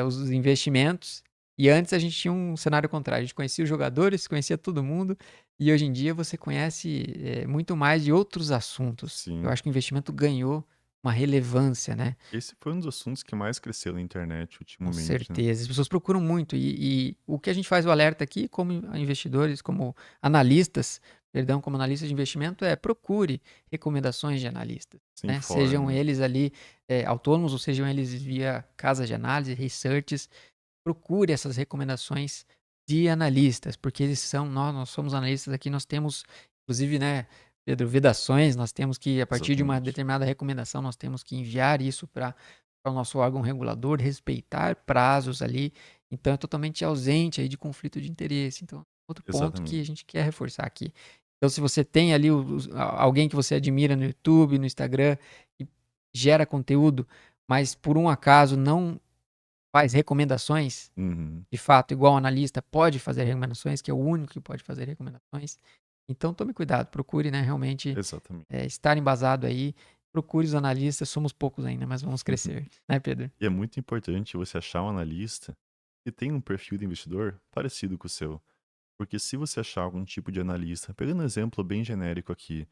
os investimentos. E antes a gente tinha um cenário contrário. A gente conhecia os jogadores, conhecia todo mundo. E hoje em dia você conhece muito mais de outros assuntos. Eu sim. acho que o investimento ganhou uma relevância, né? Esse foi um dos assuntos que mais cresceu na internet Com ultimamente, né? certeza. As pessoas procuram muito. E o que a gente faz o alerta aqui, como investidores, como analistas, perdão, como analistas de investimento, é procure recomendações de analistas. Se Né? Sejam informe. eles ali autônomos ou sejam eles via casas de análise, researches. Procure essas recomendações de analistas, porque eles são, nós somos analistas aqui, nós temos, inclusive, né, Pedro, vedações, nós temos que, a partir de uma Exatamente. determinada recomendação, nós temos que enviar isso para para o nosso órgão regulador, respeitar prazos ali. Então, é totalmente ausente aí de conflito de interesse. Então, outro ponto que a Exatamente. gente quer reforçar aqui. Então, se você tem ali alguém que você admira no YouTube, no Instagram, e gera conteúdo, mas por um acaso não faz recomendações, Uhum. de fato, igual o analista pode fazer recomendações, que é o único que pode fazer recomendações. Então, tome cuidado, procure, né, realmente Exatamente. estar embasado aí. Procure os analistas, somos poucos ainda, mas vamos crescer, né, Pedro? E é muito importante você achar um analista que tem um perfil de investidor parecido com o seu. Porque se você achar algum tipo de analista, pegando um exemplo bem genérico aqui,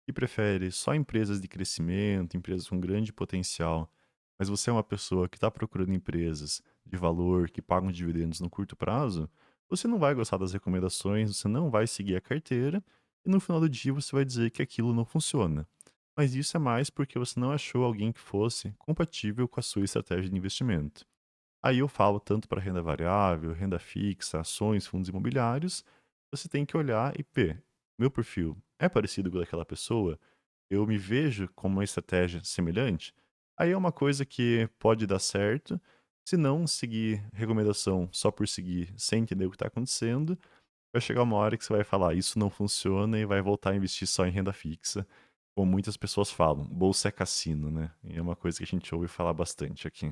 que prefere só empresas de crescimento, empresas com grande potencial, mas você é uma pessoa que está procurando empresas de valor, que pagam dividendos no curto prazo, você não vai gostar das recomendações, você não vai seguir a carteira, e no final do dia você vai dizer que aquilo não funciona. Mas isso é mais porque você não achou alguém que fosse compatível com a sua estratégia de investimento. Aí eu falo tanto para renda variável, renda fixa, ações, fundos imobiliários, você tem que olhar e ver, meu perfil é parecido com o daquela pessoa? Eu me vejo como uma estratégia semelhante? Aí é uma coisa que pode dar certo, se não seguir recomendação só por seguir, sem entender o que está acontecendo, vai chegar uma hora que você vai falar, isso não funciona e vai voltar a investir só em renda fixa, como muitas pessoas falam, bolsa é cassino, né? E é uma coisa que a gente ouve falar bastante aqui.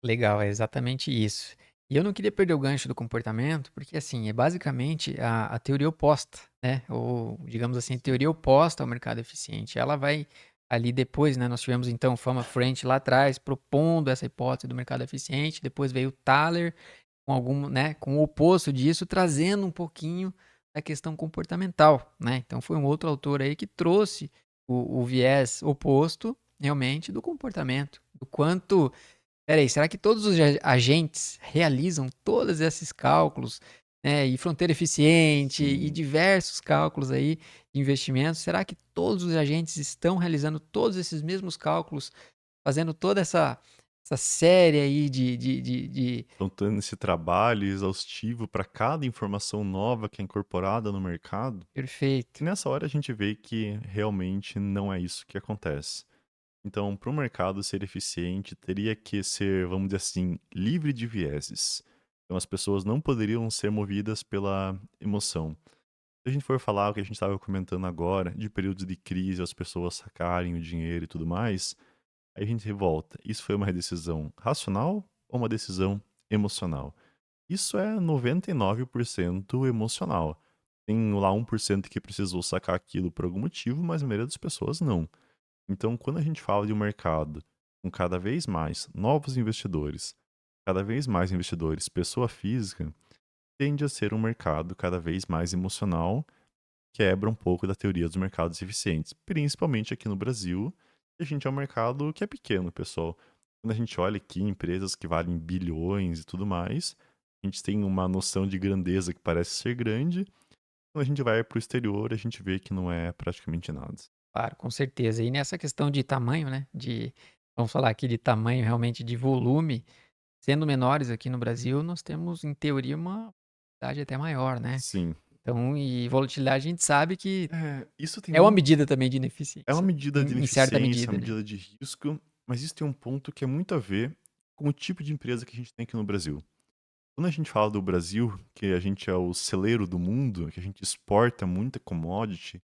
Legal, é exatamente isso. E eu não queria perder o gancho do comportamento, porque assim, é basicamente a teoria oposta, né? Ou, digamos assim, a teoria oposta ao mercado eficiente. Ela vai ali depois, né? Nós tivemos então o Fama Frente lá atrás, propondo essa hipótese do mercado eficiente. Depois veio o Thaler com algum, né? Com o oposto disso, trazendo um pouquinho da questão comportamental, né? Então foi um outro autor aí que trouxe o viés oposto, realmente, do comportamento, do quanto. Peraí, será que todos os agentes realizam todos esses cálculos, né, e fronteira eficiente e Sim. diversos cálculos aí de investimentos? Será que todos os agentes estão realizando todos esses mesmos cálculos, fazendo toda essa série aí de. Então, tendo esse trabalho exaustivo para cada informação nova que é incorporada no mercado, Perfeito, e nessa hora a gente vê que realmente não é isso que acontece. Então, para o mercado ser eficiente, teria que ser, vamos dizer assim, livre de vieses. Então, as pessoas não poderiam ser movidas pela emoção. Se a gente for falar o que a gente estava comentando agora, de períodos de crise, as pessoas sacarem o dinheiro e tudo mais, aí a gente volta. Isso foi uma decisão racional ou uma decisão emocional? Isso é 99% emocional. Tem lá 1% que precisou sacar aquilo por algum motivo, mas a maioria das pessoas não. Então, quando a gente fala de um mercado com cada vez mais novos investidores, cada vez mais investidores, pessoa física, tende a ser um mercado cada vez mais emocional, quebra um pouco da teoria dos mercados eficientes, principalmente aqui no Brasil, que a gente é um mercado que é pequeno, pessoal. Quando a gente olha aqui empresas que valem bilhões e tudo mais, a gente tem uma noção de grandeza que parece ser grande. Quando a gente vai para o exterior, a gente vê que não é praticamente nada. claro, com certeza. E nessa questão de tamanho, né, vamos falar aqui de tamanho realmente de volume, sendo menores aqui no Brasil, nós temos, em teoria, uma idade até maior, né? Sim. Então, e volatilidade a gente sabe que É, isso tem é uma muito. medida também de É uma ineficiência, medida de em certa ineficiência, uma medida ali. medida de risco, mas isso tem um ponto que é muito a ver com o tipo de empresa que a gente tem aqui no Brasil. Quando a gente fala do Brasil, que a gente é o celeiro do mundo, que a gente exporta muita commodity,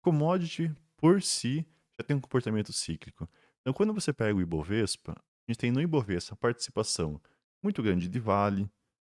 commodity por si já tem um comportamento cíclico. Então, quando você pega o Ibovespa, a gente tem no Ibovespa participação muito grande de Vale,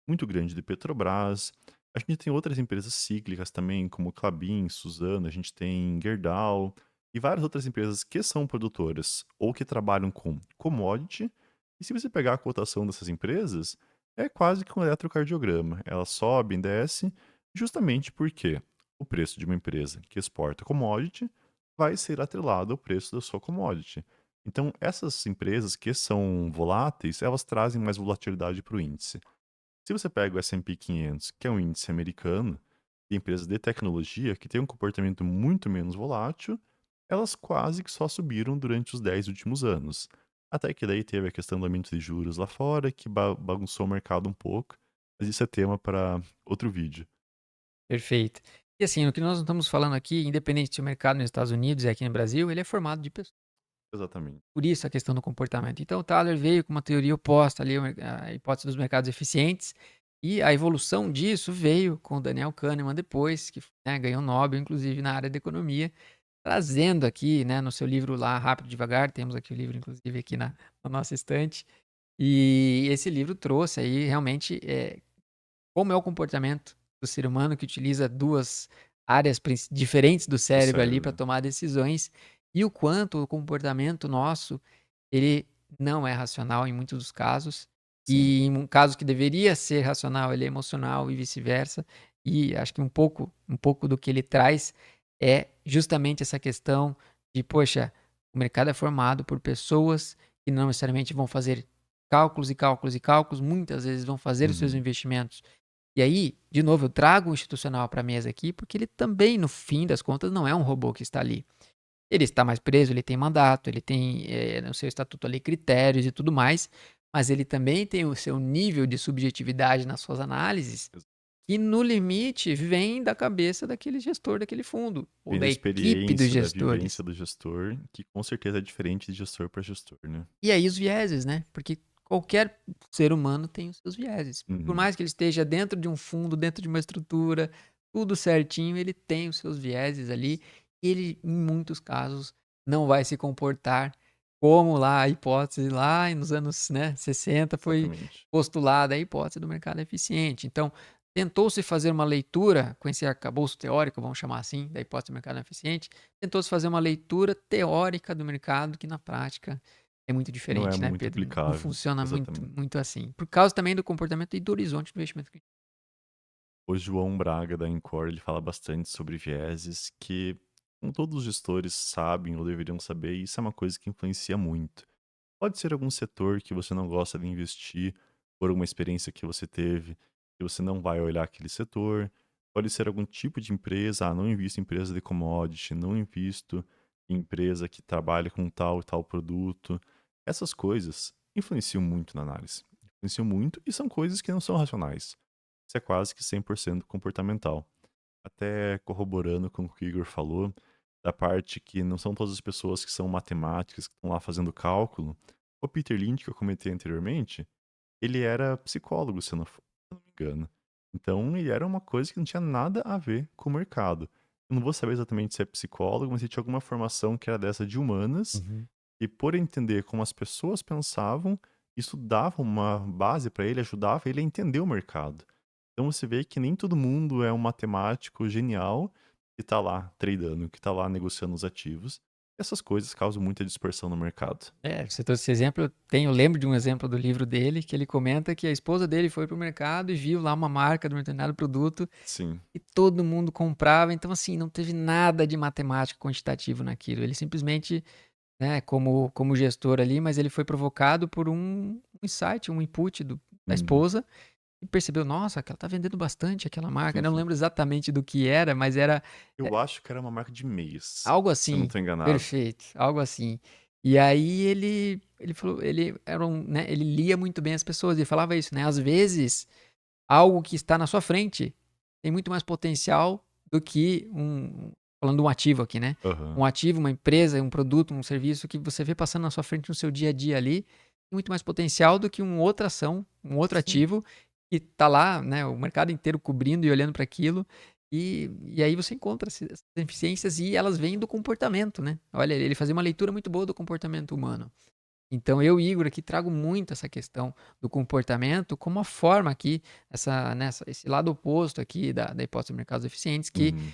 muito grande de Petrobras. A gente tem outras empresas cíclicas também, como Klabin, Suzano, a gente tem Gerdau e várias outras empresas que são produtoras ou que trabalham com commodity. E se você pegar a cotação dessas empresas, é quase que um eletrocardiograma. Ela sobe, desce, justamente porque o preço de uma empresa que exporta commodity vai ser atrelado ao preço da sua commodity. Então, essas empresas que são voláteis, elas trazem mais volatilidade para o índice. Se você pega o S&P 500, que é um índice americano, de empresas de tecnologia que tem um comportamento muito menos volátil, elas quase que só subiram durante os 10 últimos anos. Até que daí teve a questão do aumento de juros lá fora, que bagunçou o mercado um pouco, mas isso é tema para outro vídeo. Perfeito. E assim, o que nós estamos falando aqui, independente se o mercado nos Estados Unidos e aqui no Brasil, ele é formado de pessoas. Exatamente. Por isso a questão do comportamento. Então o Thaler veio com uma teoria oposta ali, a hipótese dos mercados eficientes, e a evolução disso veio com o Daniel Kahneman depois, que né, ganhou o Nobel, inclusive na área da economia, trazendo aqui, né, no seu livro lá, Rápido e Devagar, temos aqui o livro, inclusive, aqui na nossa estante, e esse livro trouxe aí realmente como é o comportamento do ser humano que utiliza duas áreas diferentes do Do cérebro ali para cérebro. tomar decisões e o quanto o comportamento nosso ele não é racional em muitos dos casos Sim. e em um caso que deveria ser racional ele é emocional e vice-versa e acho que um pouco do que ele traz é justamente essa questão de poxa, o mercado é formado por pessoas que não necessariamente vão fazer cálculos e cálculos e cálculos, muitas vezes vão fazer os seus Uhum. investimentos e aí, de novo, eu trago o institucional para a mesa aqui, porque ele também, no fim das contas, não é um robô que está ali. Ele está mais preso, ele tem mandato, ele tem no seu estatuto ali critérios e tudo mais, mas ele também tem o seu nível de subjetividade nas suas análises, Ex que no limite vem da cabeça daquele gestor daquele fundo, ou Vem da da equipe dos experiência, da gestores. vivência do gestor, que com certeza é diferente de gestor para gestor, né. E aí os vieses, né? Porque qualquer ser humano tem os seus vieses. Por Uhum. mais que ele esteja dentro de um fundo, dentro de uma estrutura, tudo certinho, ele tem os seus vieses ali. E ele, em muitos casos, não vai se comportar como lá a hipótese lá nos anos, né, 60 foi Exatamente. postulada a hipótese do mercado eficiente. Então, tentou-se fazer uma leitura com esse arcabouço teórico, vamos chamar assim, da hipótese do mercado eficiente, tentou-se fazer uma leitura teórica do mercado que na prática é muito Não é diferente, né, muito Pedro? Não aplicável. funciona muito, Exatamente. muito assim. Por causa também do comportamento e do horizonte do investimento. O João Braga da Encore, ele fala bastante sobre vieses que, como todos os gestores sabem ou deveriam saber, isso é uma coisa que influencia muito. Pode ser algum setor que você não gosta de investir por uma experiência que você teve, que você não vai olhar aquele setor. Pode ser algum tipo de empresa, não invisto em empresa de commodity, não invisto em empresa que trabalha com tal e tal produto. Essas coisas influenciam muito na análise. Influenciam muito e são coisas que não são racionais. Isso é quase que 100% comportamental. Até corroborando com o que o Igor falou, da parte que não são todas as pessoas que são matemáticas, que estão lá fazendo cálculo. O Peter Lynch, que eu comentei anteriormente, ele era psicólogo, se eu não me engano. Então, ele era uma coisa que não tinha nada a ver com o mercado. Eu não vou saber exatamente se é psicólogo, mas ele tinha alguma formação que era dessa de humanas, Uhum. e por entender como as pessoas pensavam, isso dava uma base para ele, ajudava ele a entender o mercado. Então você vê que nem todo mundo é um matemático genial que tá lá tradando, que tá lá negociando os ativos. Essas coisas causam muita dispersão no mercado. Você trouxe esse exemplo, eu lembro de um exemplo do livro dele, que ele comenta que a esposa dele foi pro mercado e viu lá uma marca de um determinado produto Sim. e todo mundo comprava, então assim, não teve nada de matemático quantitativo naquilo, ele simplesmente, né, como gestor ali, mas ele foi provocado por um insight, um input da Uhum. esposa, e percebeu, nossa, que ela tá vendendo bastante aquela marca, eu não lembro exatamente do que era, mas era Eu acho que era uma marca de meias, algo se eu não assim, tô enganado. perfeito, algo assim. E aí ele falou, ele era né, ele lia muito bem as pessoas, ele falava isso, né? Às vezes, algo que está na sua frente tem muito mais potencial do que falando de um ativo aqui, né? Aham. Um ativo, uma empresa, um produto, um serviço que você vê passando na sua frente no seu dia a dia ali, tem muito mais potencial do que uma outra ação, um outro Sim, ativo que tá lá, né, o mercado inteiro cobrindo e olhando para aquilo. E aí você encontra essas deficiências e elas vêm do comportamento, né? Olha, ele fazia uma leitura muito boa do comportamento humano. Então eu, Igor, aqui trago muito essa questão do comportamento como uma forma aqui, esse lado oposto aqui da hipótese de mercados eficientes uhum.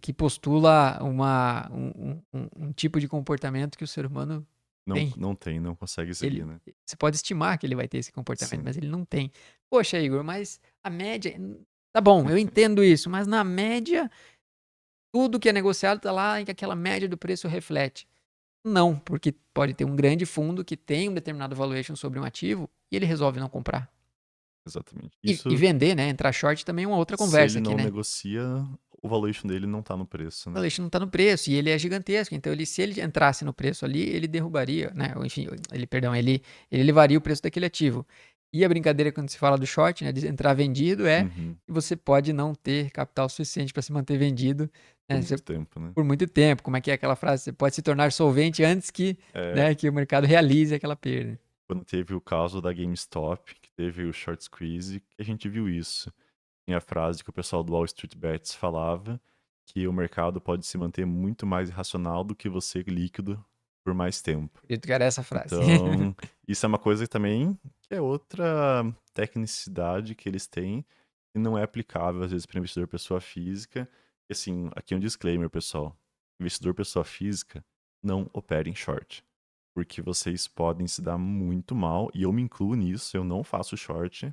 que postula um tipo de comportamento que o ser humano Não tem. não tem, não consegue seguir, Ele, né. você pode estimar que ele vai ter esse comportamento, Sim, mas ele não tem. Poxa, Igor, mas a média. Tá bom, eu entendo isso, mas na média, tudo que é negociado está lá em que aquela média do preço reflete. Não, porque pode ter um grande fundo que tem um determinado valuation sobre um ativo e ele resolve não comprar. exatamente. E Isso, vender, né? Entrar short também é uma outra se ele conversa aqui, não né? negocia, o valuation dele não tá no preço, O né. valuation não está no preço e ele é gigantesco. Então, se ele entrasse no preço ali, ele derrubaria, né? Ou, enfim, perdão, ele elevaria o preço daquele ativo. E a brincadeira quando se fala do short, né, de entrar vendido, é Uhum. que você pode não ter capital suficiente para se manter vendido, Por né, muito tempo, né? por muito tempo. Como é que é aquela frase? Você pode se tornar solvente antes que, É, né, que o mercado realize aquela perda. quando teve o caso da GameStop, que teve o short squeeze, que a gente viu isso. Tem a frase que o pessoal do Wall Street Bets falava, que o mercado pode se manter muito mais irracional do que você líquido por mais tempo. Acredito que era essa frase. Então, isso é uma coisa também que é outra tecnicidade que eles têm e não é aplicável às vezes para investidor pessoa física. E, assim, aqui é um disclaimer, pessoal. Investidor pessoa física não opera em short, porque vocês podem se dar muito mal, e eu me incluo nisso, eu não faço short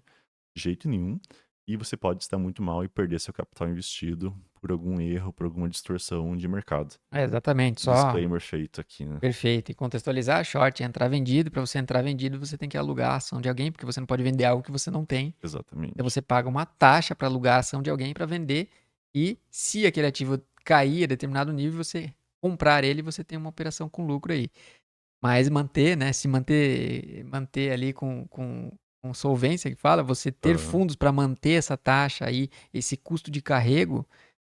de jeito nenhum, e você pode se dar muito mal e perder seu capital investido por algum erro, por alguma distorção de mercado. É, exatamente, só Disclaimer feito aqui, né? perfeito. E contextualizar, short é entrar vendido. Para você entrar vendido, você tem que alugar a ação de alguém, porque você não pode vender algo que você não tem. Então Exatamente. você paga uma taxa para alugar a ação de alguém para vender. E se aquele ativo cair a determinado nível, você comprar ele, você tem uma operação com lucro aí. Mas manter, né? Se manter ali com solvência, que fala, você ter Aham. fundos para manter essa taxa aí, esse custo de carrego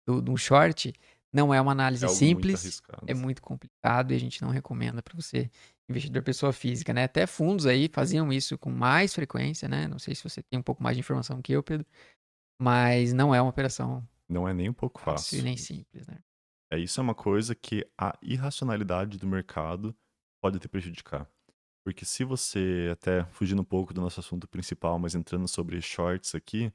do short, não é uma É análise algo muito simples, arriscado. é muito complicado e a gente não recomenda para você, investidor pessoa física, né? Até fundos aí faziam isso com mais frequência, né? Não sei se você tem um pouco mais de informação que eu, Pedro, mas não é uma operação Não é nem um pouco fácil e fácil. nem simples, né? Isso é uma coisa que a irracionalidade do mercado pode te prejudicar. Porque se você, até fugindo um pouco do nosso assunto principal, mas entrando sobre shorts aqui,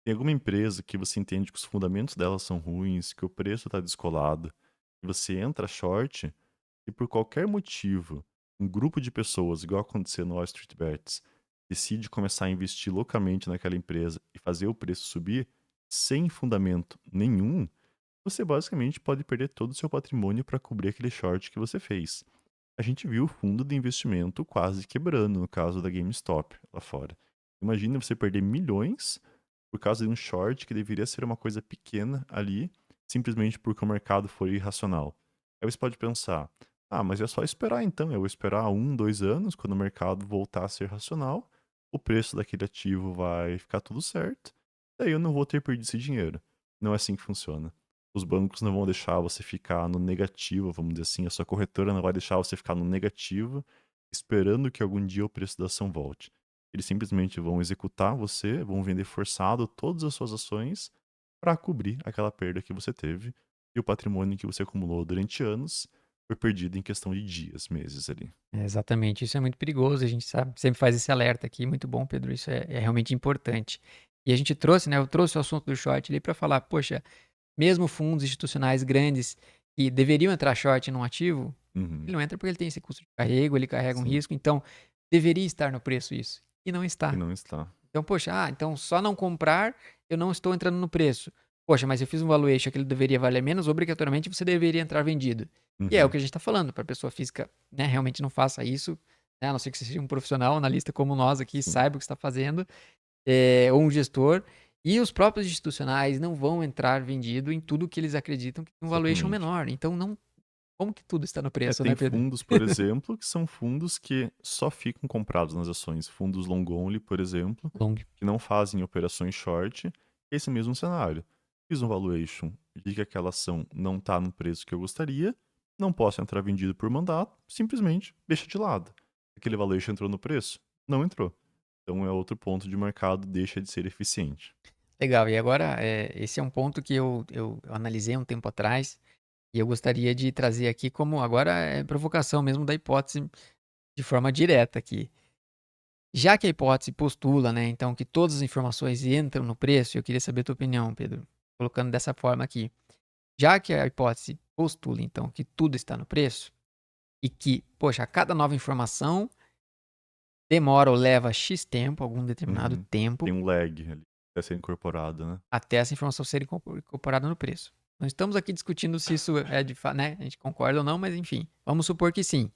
tem alguma empresa que você entende que os fundamentos dela são ruins, que o preço está descolado, e você entra short e por qualquer motivo, um grupo de pessoas, igual aconteceu no Wall Street Bets, decide começar a investir loucamente naquela empresa e fazer o preço subir sem fundamento nenhum, você basicamente pode perder todo o seu patrimônio para cobrir aquele short que você fez. A gente viu o fundo de investimento quase quebrando no caso da GameStop lá fora. Imagina você perder milhões por causa de um short que deveria ser uma coisa pequena ali, simplesmente porque o mercado foi irracional. Aí você pode pensar, ah, mas é só esperar então, eu vou esperar 1, 2 anos, quando o mercado voltar a ser racional, o preço daquele ativo vai ficar tudo certo, daí eu não vou ter perdido esse dinheiro. Não é assim que funciona. Os bancos não vão deixar você ficar no negativo, vamos dizer assim, a sua corretora não vai deixar você ficar no negativo, esperando que algum dia o preço da ação volte. Eles simplesmente vão executar você, vão vender forçado todas as suas ações para cobrir aquela perda que você teve, e o patrimônio que você acumulou durante anos foi perdido em questão de dias, meses ali. É, exatamente, isso é muito perigoso, a gente sabe, sempre faz esse alerta aqui, muito bom, Pedro, isso é realmente importante. E a gente trouxe, né, eu trouxe o assunto do short ali para falar, poxa, mesmo fundos institucionais grandes que deveriam entrar short num ativo, ele Uhum, não entra porque ele tem esse custo de carrego, ele carrega um sim, risco, então deveria estar no preço isso. E não e está. não está. Então, poxa, então só não comprar, eu não estou entrando no preço. Poxa, mas eu fiz um valuation que ele deveria valer menos, obrigatoriamente você deveria entrar vendido. E é o Uhum, que a gente está falando, para a pessoa física, né, realmente não faça isso, né, a não ser que você seja um profissional, analista como nós aqui, sim, saiba o que está fazendo, ou um gestor. E os próprios institucionais não vão entrar vendido em tudo que eles acreditam que tem um valuation exatamente. menor. Então, não, como que tudo está no preço, Tem né, Pedro? fundos, por exemplo, que são fundos que só ficam comprados nas ações. Fundos long only, por exemplo, Long. que não fazem operações short. Esse mesmo cenário. Fiz um valuation, vi que aquela ação não está no preço que eu gostaria, não posso entrar vendido por mandato, simplesmente deixa de lado. Aquele valuation entrou no preço? Não entrou. Então é outro ponto de mercado, deixa de ser eficiente. Legal. E agora, esse é um ponto que eu analisei um tempo atrás. E eu gostaria de trazer aqui como agora é provocação mesmo da hipótese de forma direta aqui. Já que a hipótese postula, né, então que todas as informações entram no preço, eu queria saber a tua opinião, Pedro, colocando dessa forma aqui. Já que a hipótese postula então que tudo está no preço e que, poxa, a cada nova informação demora ou leva X tempo, algum determinado Uhum. Tem tempo, um lag ali, até ser incorporado, né? até essa informação ser incorporada no preço. Não estamos aqui discutindo se isso é de fato, né? A gente concorda ou não, mas enfim, vamos supor que sim.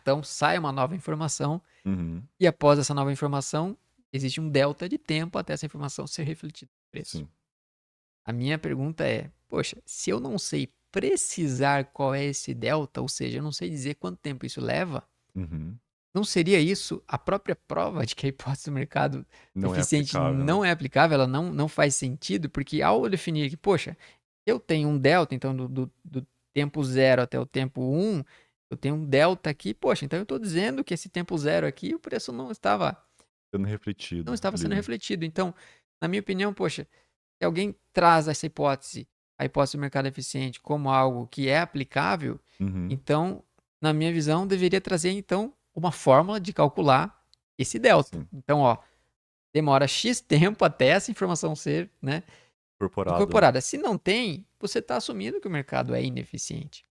Então sai uma nova informação Uhum. e após essa nova informação, existe um delta de tempo até essa informação ser refletida no preço. Sim. A minha pergunta é, poxa, se eu não sei precisar qual é esse delta, ou seja, eu não sei dizer quanto tempo isso leva, Uhum. não seria isso a própria prova de que a hipótese do mercado Não é eficiente aplicável, né? não é aplicável, ela não faz sentido, porque ao eu definir que, poxa, eu tenho um delta, então do tempo zero até o tempo um, eu tenho um delta aqui, poxa, então eu estou dizendo que esse tempo zero aqui, o preço Sendo não refletido estava sendo ali. refletido. Então, na minha opinião, poxa, se alguém traz essa hipótese, a hipótese do mercado eficiente, como algo que é aplicável, Uhum, então, na minha visão, deveria trazer então uma fórmula de calcular esse delta. sim. Então, ó, demora X tempo até essa informação ser, né, Incorporado, né? incorporada. Se não tem, você está assumindo que o mercado é ineficiente.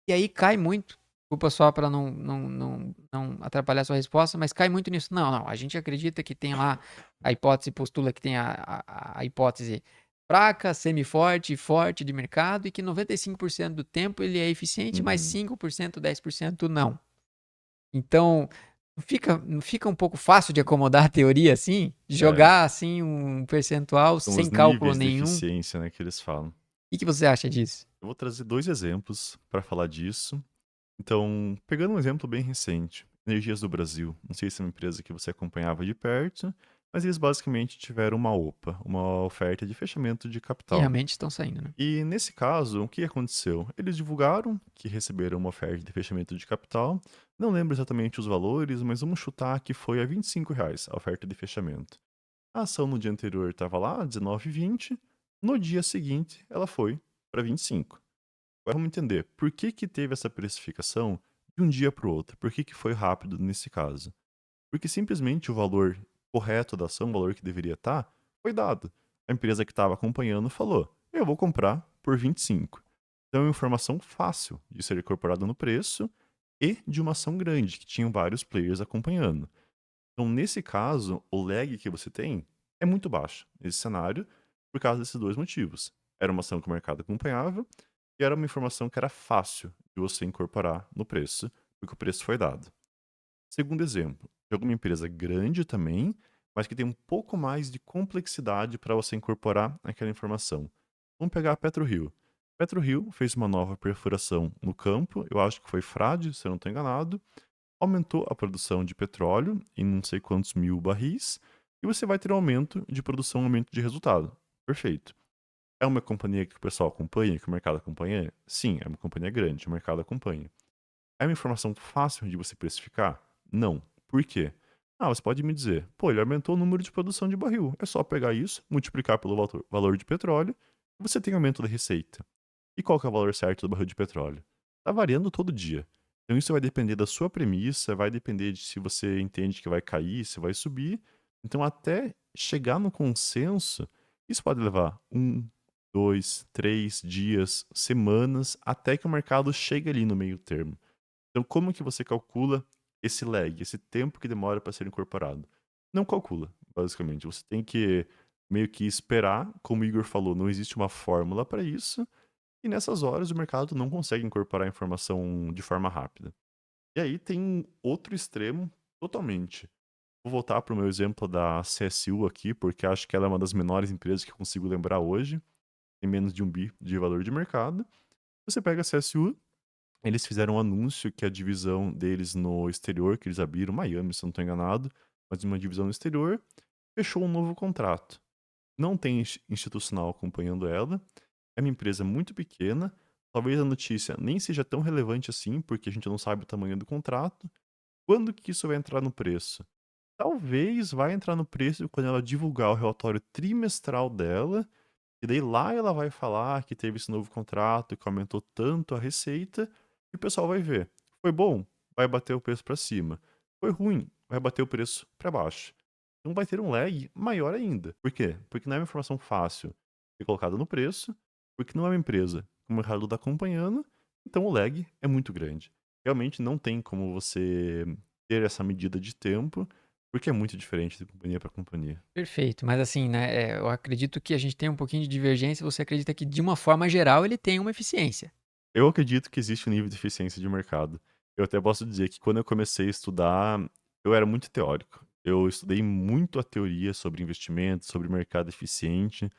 E aí cai muito. Desculpa só para não atrapalhar a sua resposta, mas cai muito nisso. Não, não. A gente acredita que tem lá a hipótese, postula que tem a hipótese fraca, semi-forte e forte de mercado e que 95% do tempo ele é eficiente, mas Uhum. 5%, 10% não. Então, não fica um pouco fácil de acomodar a teoria assim? É, Jogar assim um percentual são sem os cálculo níveis de nenhum? O eficiência, né, que eles falam. que você acha disso? Eu vou trazer 2 exemplos para falar disso. Então, pegando um exemplo bem recente, Energias do Brasil. Não sei se é uma empresa que você acompanhava de perto, mas eles basicamente tiveram uma OPA, uma oferta de fechamento de E capital. realmente estão saindo, né? E nesse caso, o que aconteceu? Eles divulgaram que receberam uma oferta de fechamento de capital. Não lembro exatamente os valores, mas vamos chutar que foi a R$ 25 a oferta de fechamento. A ação no dia anterior estava lá, 19,20. No dia seguinte, ela foi para 25. Agora vamos entender, por que que teve essa precificação de um dia para o outro? Por que que foi rápido nesse caso? Porque simplesmente o valor correto da ação, o valor que deveria estar, foi dado. A empresa que estava acompanhando falou: eu vou comprar por 25. Então é uma informação fácil de ser incorporada no preço e de uma ação grande, que tinham vários players acompanhando. Então, nesse caso, o lag que você tem é muito baixo nesse cenário, por causa desses dois motivos. Era uma ação que o mercado acompanhava e era uma informação que era fácil de você incorporar no preço, porque o preço foi dado. Segundo exemplo, de alguma empresa grande também, mas que tem um pouco mais de complexidade para você incorporar aquela informação. Vamos pegar a PetroRio. PetroRio fez uma nova perfuração no campo, eu acho que foi Frade, se eu não estou enganado, aumentou a produção de petróleo em não sei quantos mil barris, e você vai ter um aumento de produção, um aumento de resultado. Perfeito. É uma companhia que o pessoal acompanha, que o mercado acompanha? Sim, é uma companhia grande, o mercado acompanha. É uma informação fácil de você precificar? Não. Por quê? Ah, você pode me dizer, pô, ele aumentou o número de produção de barril. É só pegar isso, multiplicar pelo valor de petróleo, e você tem aumento da receita. E qual que é o valor certo do barril de petróleo? Está variando todo dia. Então isso vai depender da sua premissa, vai depender de se você entende que vai cair, se vai subir. Então até chegar no consenso, isso pode levar 1, 2, 3 dias, semanas, até que o mercado chegue ali no meio termo. Então como que você calcula esse lag, esse tempo que demora para ser incorporado? Não calcula, basicamente. Você tem que meio que esperar, como o Igor falou, não existe uma fórmula para isso, e nessas horas o mercado não consegue incorporar a informação de forma rápida. E aí tem um outro extremo totalmente. Vou voltar para o meu exemplo da CSU aqui, porque acho que ela é uma das menores empresas que eu consigo lembrar hoje. Tem menos de 1 bi de valor de mercado. Você pega a CSU, eles fizeram um anúncio que a divisão deles no exterior, que eles abriram, Miami, se eu não estou enganado, mas uma divisão no exterior, fechou um novo contrato. Não tem institucional acompanhando ela, é uma empresa muito pequena, talvez a notícia nem seja tão relevante assim, porque a gente não sabe o tamanho do contrato. Quando que isso vai entrar no preço? Talvez vai entrar no preço quando ela divulgar o relatório trimestral dela, e daí lá ela vai falar que teve esse novo contrato, que aumentou tanto a receita, e o pessoal vai ver. Foi bom? Vai bater o preço para cima. Foi ruim? Vai bater o preço para baixo. Então vai ter um lag maior ainda. Por quê? Porque não é uma informação fácil de ser colocada no preço, porque não é uma empresa que o mercado está acompanhando, então o lag é muito grande. Realmente não tem como você ter essa medida de tempo, porque é muito diferente de companhia para companhia. Perfeito, mas assim, né, eu acredito que a gente tem um pouquinho de divergência, você acredita que de uma forma geral ele tem uma eficiência. Eu acredito que existe um nível de eficiência de mercado. Eu até posso dizer que quando eu comecei a estudar, eu era muito teórico. Eu estudei muito a teoria sobre investimentos, sobre mercado eficiente.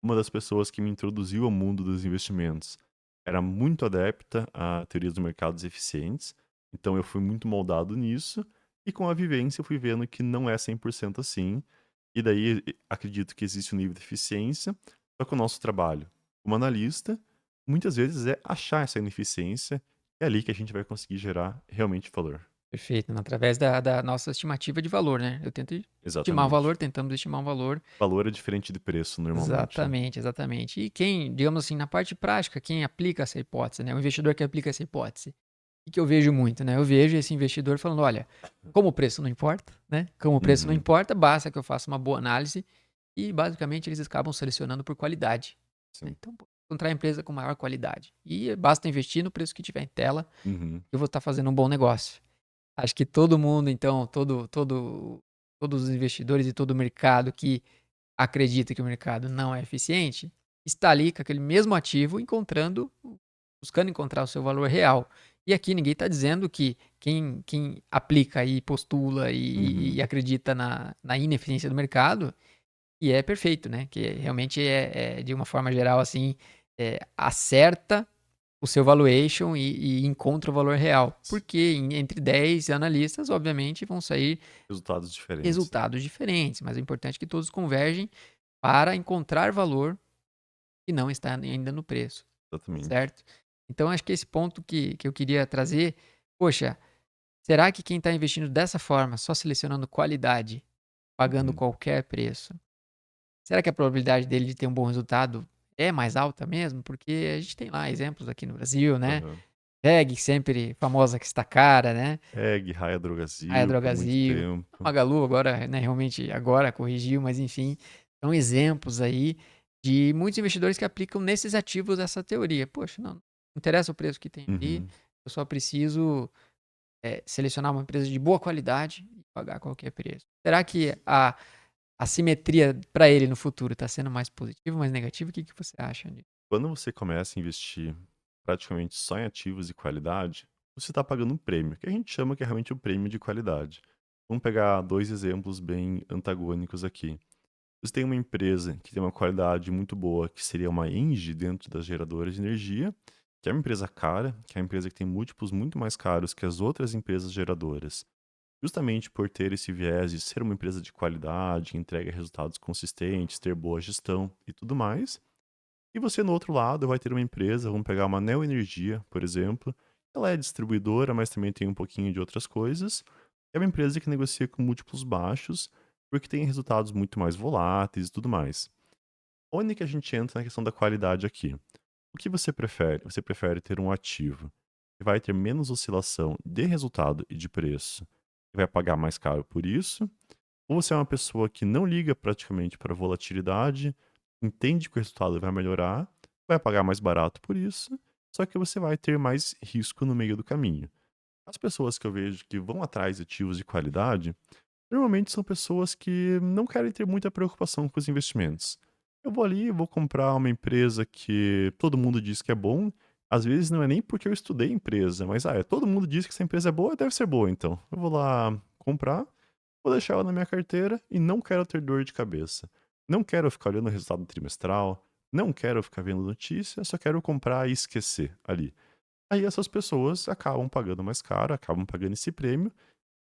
Uma das pessoas que me introduziu ao mundo dos investimentos era muito adepta a teorias dos mercados eficientes, então eu fui muito moldado nisso. E com a vivência eu fui vendo que não é 100% assim, e daí acredito que existe um nível de eficiência, só que o nosso trabalho como analista, muitas vezes é achar essa ineficiência, é ali que a gente vai conseguir gerar realmente valor. Perfeito, né, através da nossa estimativa de valor, né. Eu tento estimar o Exatamente. valor, tentamos estimar o valor. Valor é diferente de preço normalmente, né. Exatamente, exatamente. E quem, digamos assim, na parte prática, quem aplica essa hipótese, né, o investidor que aplica essa hipótese, o que eu vejo muito, né, eu vejo esse investidor falando: "Olha, como o preço não importa, né, como o preço não Uhum, importa, basta que eu faça uma boa análise", e basicamente eles acabam selecionando por qualidade, né. sim. Então, pô, encontrar a empresa com maior qualidade, e basta investir no preço que tiver em tela, Uhum, eu vou estar fazendo um bom negócio. Acho que todo mundo então, todos os investidores e todo o mercado que acredita que o mercado não é eficiente, está ali com aquele mesmo ativo buscando encontrar o seu valor real. E aqui ninguém está dizendo que quem aplica e postula e uhum. acredita na ineficiência do mercado, e é perfeito, né, que realmente de uma forma geral, assim, acerta o seu valuation e encontra o valor real. Porque entre 10 analistas, obviamente, vão sair Resultados diferentes, né. resultados diferentes, mas é importante que todos convergem para encontrar valor que não está ainda no preço, Exatamente. certo? Então acho que esse ponto que eu queria trazer, poxa, será que quem está investindo dessa forma, só selecionando qualidade, pagando Uhum. qualquer preço, será que a probabilidade dele de ter um bom resultado é mais alta mesmo? Porque a gente tem lá exemplos aqui no Brasil, né? Aham. PEG, sempre famosa que está cara, né? EG, Raia Raia Drogasil por muito Drogasil, tempo. Magalu agora, né, realmente agora corrigiu, mas enfim, são exemplos aí de muitos investidores que aplicam nesses ativos essa teoria. Poxa, não interessa o preço que tem ali, Uhum. eu só preciso, selecionar uma empresa de boa qualidade e pagar qualquer preço. Será que a simetria para ele no futuro está sendo mais positiva, mais negativa? O que que você acha disso? Quando você começa a investir praticamente só em ativos de qualidade, você está pagando um prêmio, que a gente chama que é realmente o prêmio de qualidade. Vamos pegar 2 exemplos bem antagônicos aqui. Você tem uma empresa que tem uma qualidade muito boa, que seria uma Engie dentro das geradoras de energia, que é uma empresa cara, que é uma empresa que tem múltiplos muito mais caros que as outras empresas geradoras. Justamente por ter esse viés de ser uma empresa de qualidade, que entrega resultados consistentes, ter boa gestão e tudo mais. E você, no outro lado, vai ter uma empresa, vamos pegar uma Neoenergia, por exemplo. Ela é distribuidora, mas também tem um pouquinho de outras coisas. É uma empresa que negocia com múltiplos baixos, porque tem resultados muito mais voláteis e tudo mais. Onde que a gente entra na questão da qualidade aqui? O que você prefere? Você prefere ter um ativo que vai ter menos oscilação de resultado e de preço, e vai pagar mais caro por isso? Ou você é uma pessoa que não liga praticamente para volatilidade, entende que o resultado vai melhorar, vai pagar mais barato por isso, só que você vai ter mais risco no meio do caminho. As pessoas que eu vejo que vão atrás de ativos de qualidade, normalmente são pessoas que não querem ter muita preocupação com os investimentos. Eu vou ali, vou comprar uma empresa que todo mundo diz que é bom. Às vezes não é nem porque eu estudei a empresa, mas todo mundo diz que essa empresa é boa, deve ser boa então. Eu vou lá comprar, vou deixar ela na minha carteira e não quero ter dor de cabeça. Não quero ficar olhando o resultado trimestral, não quero ficar vendo notícia, só quero comprar e esquecer ali. Aí essas pessoas acabam pagando mais caro, acabam pagando esse prêmio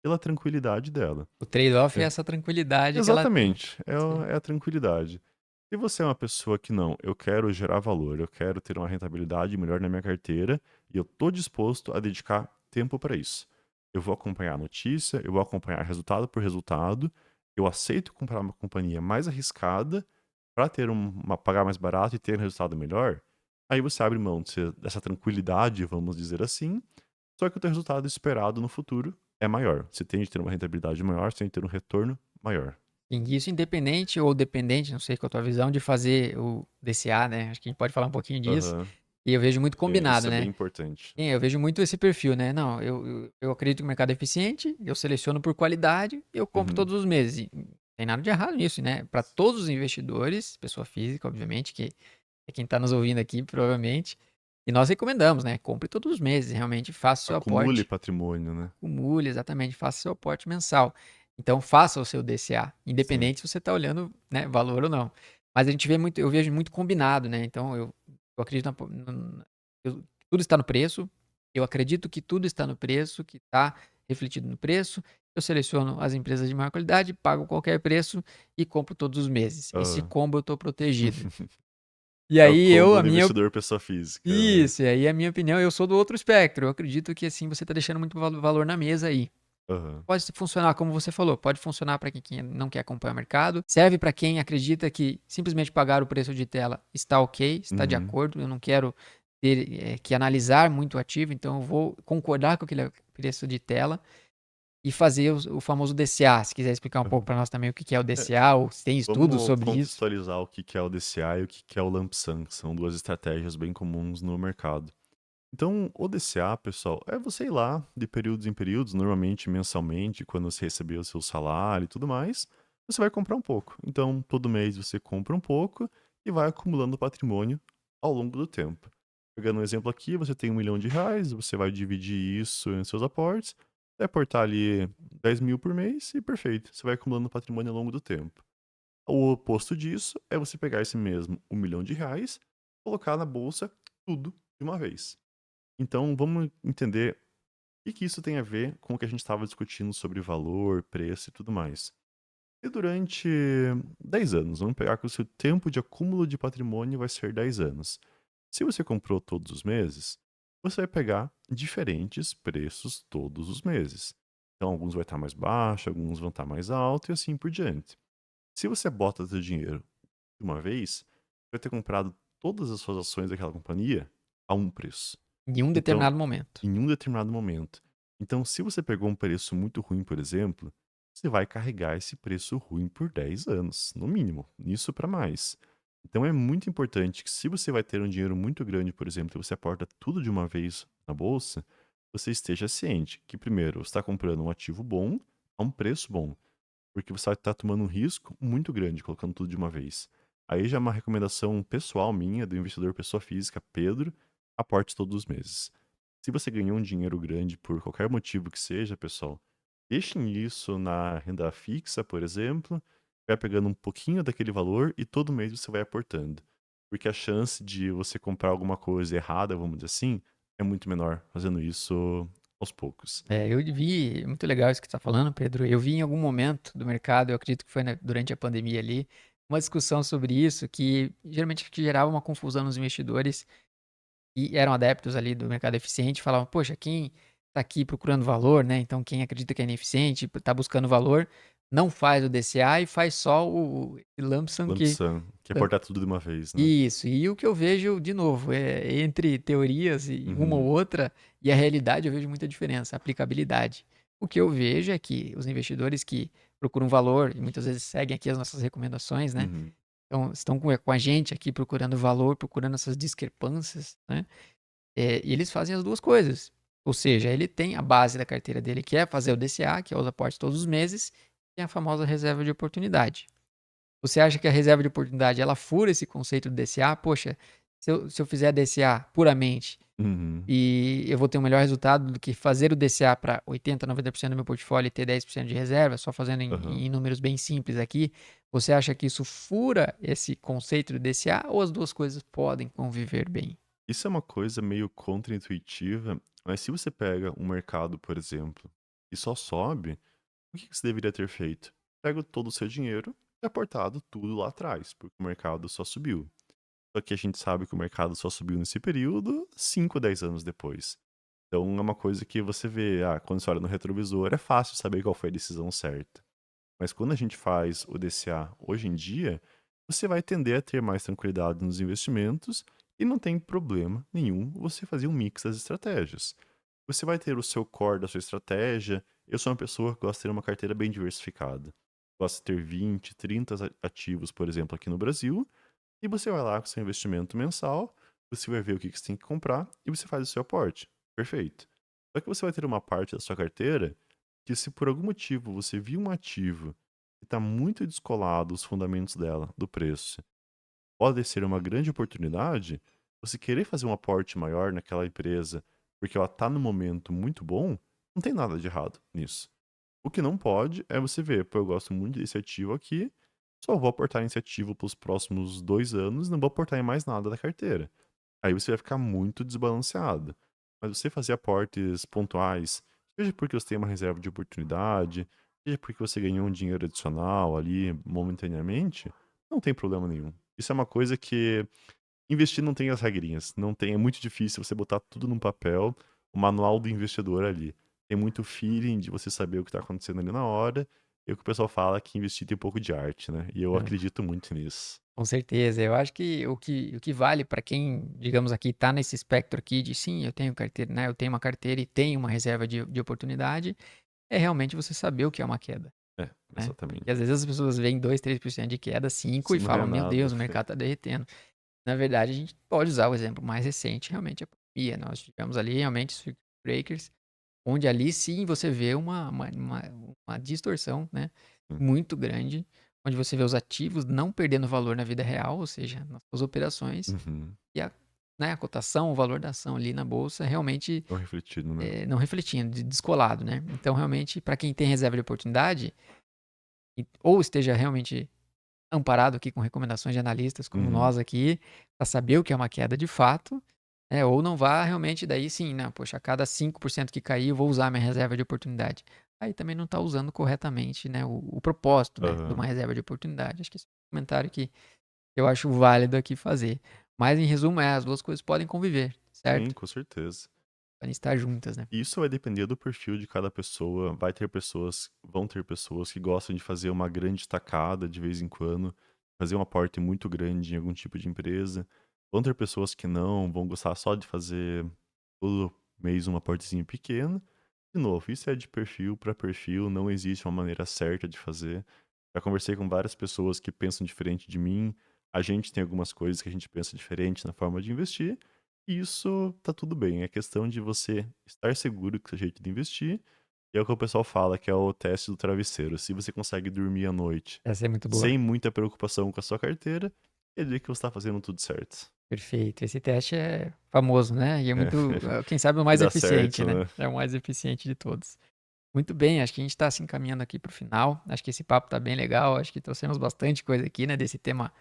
pela tranquilidade dela. O trade-off é É, essa tranquilidade que ela tem. exatamente, é a tranquilidade. Se você é uma pessoa que não, eu quero gerar valor, eu quero ter uma rentabilidade melhor na minha carteira e eu tô disposto a dedicar tempo para isso. Eu vou acompanhar a notícia, eu vou acompanhar resultado por resultado, eu aceito comprar uma companhia mais arriscada para ter pagar mais barato e ter um resultado melhor. Aí você abre mão dessa tranquilidade, vamos dizer assim, só que o teu resultado esperado no futuro é maior. Você tende a ter uma rentabilidade maior, você tende a ter um retorno maior. Sim, isso independente ou dependente, não sei qual a tua visão, de fazer o DCA, né, acho que a gente pode falar um pouquinho disso, Aham. e eu vejo muito Isso combinado, é bem né. importante. Sim, eu vejo muito esse perfil, né, não, eu acredito que o mercado é eficiente, eu seleciono por qualidade, eu compro Uhum. todos os meses, e não tem nada de errado nisso, né, para todos os investidores, pessoa física, obviamente, que é quem está nos ouvindo aqui, provavelmente, e nós recomendamos, né, compre todos os meses, realmente faça o seu Acumule aporte. patrimônio, né. Acumule, exatamente, faça seu aporte mensal. Então faça o seu DCA, Sim. independente se você está olhando, né, valor ou não. Mas a gente vê muito, eu vejo muito combinado, né, então eu acredito na po no tudo está no preço, eu acredito que tudo está no preço, que está refletido no preço, eu seleciono as empresas de maior qualidade, pago qualquer preço e compro todos os meses. Esse Aham. combo eu tô protegido. E É o aí combo a do minha investidor pessoa física, né. isso, e aí a minha opinião, eu sou do outro espectro, eu acredito que, assim, você tá deixando muito valor na mesa aí. Aham. Pode funcionar, como você falou, pode funcionar para quem não quer acompanhar o mercado, serve para quem acredita que simplesmente pagar o preço de tela está ok, está de Uhum. acordo, eu não quero ter que analisar muito o ativo, então eu vou concordar com aquele preço de tela e fazer o famoso DCA. Se quiser explicar um pouco Aham. para nós também o que que é o É, DCA ou se tem estudos vamos sobre isso. contextualizar o que que é o DCA e o que que é o Lump Sum, que são 2 estratégias bem comuns no mercado. Então, o DCA, pessoal, é você ir lá de períodos em períodos, normalmente mensalmente, quando você receber o seu salário e tudo mais, você vai comprar um pouco. Então, todo mês você compra um pouco e vai acumulando patrimônio ao longo do tempo. Pegando um exemplo aqui, você tem R$ 1 milhão, você vai dividir isso em seus aportes, vai aportar ali 10 mil por mês e perfeito, você vai acumulando patrimônio ao longo do tempo. O oposto disso é você pegar esse mesmo R$ 1 milhão, colocar na bolsa tudo de uma vez. Então, vamos entender o que que isso tem a ver com o que a gente estava discutindo sobre valor, preço e tudo mais. E durante 10 anos, vamos pegar que o seu tempo de acúmulo de patrimônio vai ser 10 anos. Se você comprou todos os meses, você vai pegar diferentes preços todos os meses. Então, alguns vai estar mais baixo, alguns vão estar mais alto e assim por diante. Se você bota seu dinheiro de uma vez, você vai ter comprado todas as suas ações daquela companhia a um preço. Em um Então, determinado momento. em um determinado momento. Então, se você pegou um preço muito ruim, por exemplo, você vai carregar esse preço ruim por 10 anos, no mínimo, nisso para mais. Então, é muito importante que, se você vai ter um dinheiro muito grande, por exemplo, e você aporta tudo de uma vez na bolsa, você esteja ciente que, primeiro, você está comprando um ativo bom a um preço bom, porque você vai estar tomando um risco muito grande colocando tudo de uma vez. Aí já é uma recomendação pessoal minha, do investidor pessoa física, Pedro, aporte todos os meses. Se você ganhou um dinheiro grande por qualquer motivo que seja, pessoal, deixem isso na renda fixa, por exemplo, vai pegando um pouquinho daquele valor e todo mês você vai aportando. Porque a chance de você comprar alguma coisa errada, vamos dizer assim, é muito menor fazendo isso aos poucos. Eu vi, muito legal isso que você está falando, Pedro. Eu vi em algum momento do mercado, eu acredito que foi durante a pandemia ali, uma discussão sobre isso que geralmente que gerava uma confusão nos investidores e eram adeptos ali do mercado eficiente, falavam, poxa, quem está aqui procurando valor, né? Então quem acredita que é ineficiente, está buscando valor, não faz o DCA e faz só o lump sum Lump que sum, que é aportar tudo de uma vez, né? isso, e o que eu vejo, de novo, é entre teorias e uma ou Uhum, outra e a realidade eu vejo muita diferença, aplicabilidade. O que eu vejo é que os investidores que procuram valor e muitas vezes seguem aqui as nossas recomendações, né? uhum, Então, estão com a gente aqui procurando valor, procurando essas discrepâncias, né? E eles fazem as duas coisas. Ou seja, ele tem a base da carteira dele, que é fazer o DCA, que é os aportes todos os meses, e a famosa reserva de oportunidade. Você acha que a reserva de oportunidade ela fura esse conceito do DCA? Poxa, se eu fizer DCA puramente uhum, e eu vou ter um melhor resultado do que fazer o DCA para 80, 90% do meu portfólio e ter 10% de reserva, só fazendo aham. em números bem simples aqui, você acha que isso fura esse conceito do DCA ou as duas coisas podem conviver bem? Isso é uma coisa meio contraintuitiva, mas se você pega um mercado, por exemplo, e só sobe, o que que você deveria ter feito? Pega todo o seu dinheiro e aportado tudo lá atrás, porque o mercado só subiu. Só que a gente sabe que o mercado só subiu nesse período 5, 10 anos depois. Então é uma coisa que você vê, quando você olha no retrovisor, é fácil saber qual foi a decisão certa. Mas quando a gente faz o DCA hoje em dia, você vai tender a ter mais tranquilidade nos investimentos e não tem problema nenhum você fazer um mix das estratégias. Você vai ter o seu core da sua estratégia. Eu sou uma pessoa que gosta de ter uma carteira bem diversificada. Gosto de ter 20, 30 ativos, por exemplo, aqui no Brasil. E você vai lá com seu investimento mensal, você vai ver o que que você tem que comprar e você faz o seu aporte. Perfeito. Só que você vai ter uma parte da sua carteira que, se por algum motivo você viu um ativo que está muito descolado os fundamentos dela, do preço, pode ser uma grande oportunidade você querer fazer um aporte maior naquela empresa porque ela está num momento muito bom, não tem nada de errado nisso. O que não pode é você ver, pô, eu gosto muito desse ativo aqui, só vou aportar nesse ativo pelos próximos 2 anos, não vou aportar em mais nada da carteira. Aí você vai ficar muito desbalanceado. Mas você fazer aportes pontuais, Seja porque você tem uma reserva de oportunidade, seja porque você ganhou um dinheiro adicional ali momentaneamente, não tem problema nenhum. Isso é uma coisa que investir não tem as regrinhas, não tem, é muito difícil você botar tudo num papel, o manual do investidor ali. Tem muito feeling de você saber o que está acontecendo ali na hora, e o que o pessoal fala é que investir tem um pouco de arte, né? E eu É, acredito muito nisso. com certeza. Eu acho que o que vale para quem, digamos aqui, está nesse espectro aqui de sim, eu tenho carteira, né? Eu tenho uma carteira e tenho uma reserva de oportunidade, é realmente você saber o que é uma queda, É, né? Porque às exatamente. vezes as pessoas veem 2, 3% de queda, 5 e Isso não é falam, meu nada. Deus, o mercado está derretendo. Na verdade, a gente pode usar o exemplo mais recente, realmente, a pandemia. Nós tivemos ali realmente os circuit breakers, onde ali sim você vê uma distorção, né, Sim. muito grande, onde você vê os ativos não perdendo valor na vida real, ou seja, nas suas operações, Uhum. e a cotação, o valor da ação ali na bolsa realmente Não refletido, né? não refletindo, descolado, né? Então, realmente, para quem tem reserva de oportunidade, ou esteja realmente amparado aqui com recomendações de analistas como Uhum. nós aqui, para saber o que é uma queda de fato, ou não vá realmente daí sim, né, poxa, a cada 5% que cair eu vou usar minha reserva de oportunidade. Aí também não está usando corretamente, né, o propósito, né, de uma Aham. reserva de oportunidade. Acho que esse é um comentário que eu acho válido aqui fazer. Mas em resumo as duas coisas podem conviver, Sim, certo? com certeza. Podem estar juntas, né? Isso vai depender do perfil de cada pessoa. Vão ter pessoas que gostam de fazer uma grande tacada de vez em quando, fazer um aporte muito grande em algum tipo de empresa. Vão ter pessoas que não, vão gostar só de fazer todo mês um aportezinho pequeno. De novo, isso é de perfil para perfil, não existe uma maneira certa de fazer. Já conversei com várias pessoas que pensam diferente de mim. A gente tem algumas coisas que a gente pensa diferente na forma de investir. E isso tá tudo bem. É questão de você estar seguro com o seu jeito de investir. E é o que o pessoal fala, que é o teste do travesseiro. Se você consegue dormir à noite Essa é muito boa. sem muita preocupação com a sua carteira, quer dizer que você está fazendo tudo certo. Perfeito. Esse teste é famoso, né? E é É, muito, quem sabe, o e mais dá eficiente, certo, né? né? É o mais eficiente de todos. Muito bem, acho que a gente está se encaminhando aqui para o final. Acho que esse papo está bem legal. Acho que trouxemos bastante coisa aqui, né? Desse tema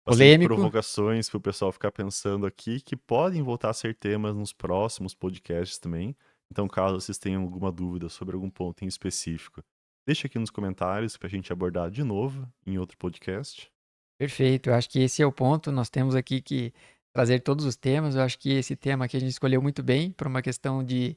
Bastante polêmico. provocações para o pessoal ficar pensando aqui, que podem voltar a ser temas nos próximos podcasts também. Então, caso vocês tenham alguma dúvida sobre algum ponto em específico, deixe aqui nos comentários para a gente abordar de novo em outro podcast. Perfeito. Eu acho que esse é o ponto. Nós temos aqui que trazer todos os temas. Eu acho que esse tema aqui a gente escolheu muito bem por uma questão de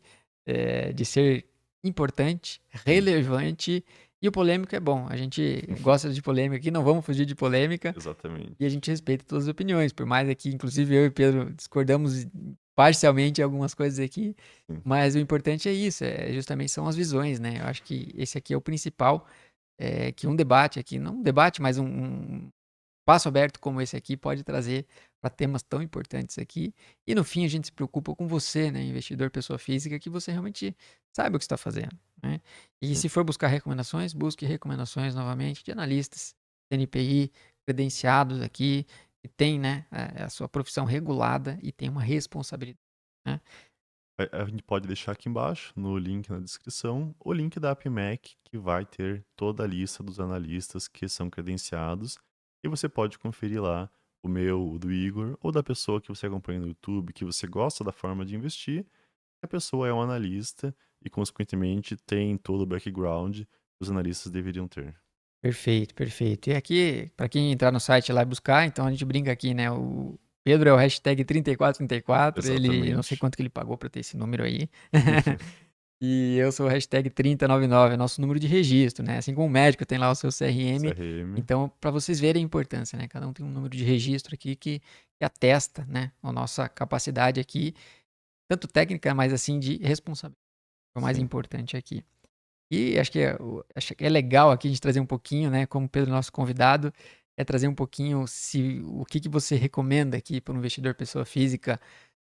ser importante, Sim, relevante. E o polêmico é bom. A gente gosta de polêmica aqui, não vamos fugir de polêmica. E a exatamente. gente respeita todas as opiniões, por mais aqui, inclusive eu e Pedro discordamos parcialmente em algumas coisas aqui, Sim, mas o importante é isso, justamente são as visões, né? Eu acho que esse aqui é o principal, que um debate aqui, não um debate, mas um espaço aberto como esse aqui pode trazer para temas tão importantes aqui. E no fim a gente se preocupa com você, né, investidor, pessoa física, que você realmente sabe o que está fazendo, né? E sim. se for buscar recomendações, busque recomendações novamente de analistas, CNPI, credenciados aqui, que tem, né, a sua profissão regulada e tem uma responsabilidade, né? A gente pode deixar aqui embaixo, no link na descrição, o link da AppMac, que vai ter toda a lista dos analistas que são credenciados. E você pode conferir lá o meu, o do Igor, ou da pessoa que você acompanha no YouTube, que você gosta da forma de investir. A pessoa é um analista e, consequentemente, tem todo o background que os analistas deveriam ter. Perfeito, perfeito. E aqui, para quem entrar no site lá e buscar, então a gente brinca aqui, né? O Pedro é o hashtag 3434, ele, eu não sei Exatamente. quanto que ele pagou para ter esse número aí. E eu sou o hashtag 3099, é nosso número de registro, né? Assim como o médico tem lá o seu CRM. CRM. Então, para vocês verem a importância, né? Cada um tem um número de registro aqui que atesta, né? A nossa capacidade aqui, tanto técnica, mas assim de responsabilidade. É o mais Sim. importante aqui. E acho que é legal aqui a gente trazer um pouquinho, né? Como Pedro, nosso convidado, é trazer um pouquinho o que que você recomenda aqui para um investidor pessoa física,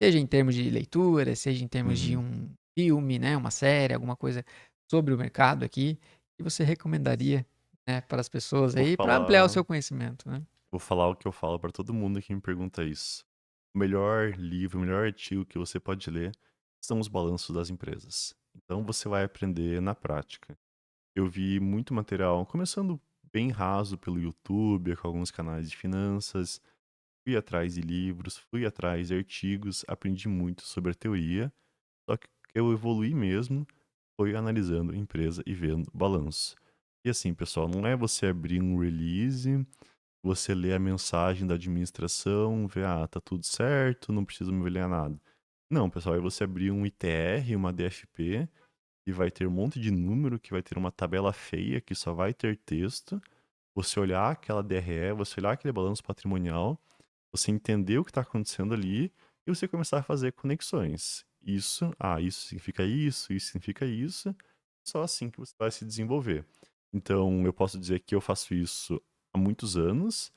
seja em termos de leitura, seja em termos de Uhum. um filme, né? Uma série, alguma coisa sobre o mercado aqui, que você recomendaria, né, para as pessoas Vou aí, para ampliar o falar seu conhecimento, né? Vou falar o que eu falo para todo mundo que me pergunta isso. O melhor livro, o melhor artigo que você pode ler são os balanços das empresas. Então você vai aprender na prática. Eu vi muito material, começando bem raso pelo YouTube, com alguns canais de finanças, fui atrás de livros, fui atrás de artigos, aprendi muito sobre a teoria, só que eu evoluí mesmo foi analisando empresa e vendo balanço. E assim, pessoal, não é você abrir um release, você ler a mensagem da administração, ver, tá tudo certo, não precisa me olhar nada. Não, pessoal, é você abrir um ITR, uma DFP, e vai ter um monte de número, que vai ter uma tabela feia, que só vai ter texto. Você olhar aquela DRE, você olhar aquele balanço patrimonial, você entender o que está acontecendo ali e você começar a fazer conexões. Isso isso significa isso. Só assim que você vai se desenvolver. Então, eu posso dizer que eu faço isso há muitos anos.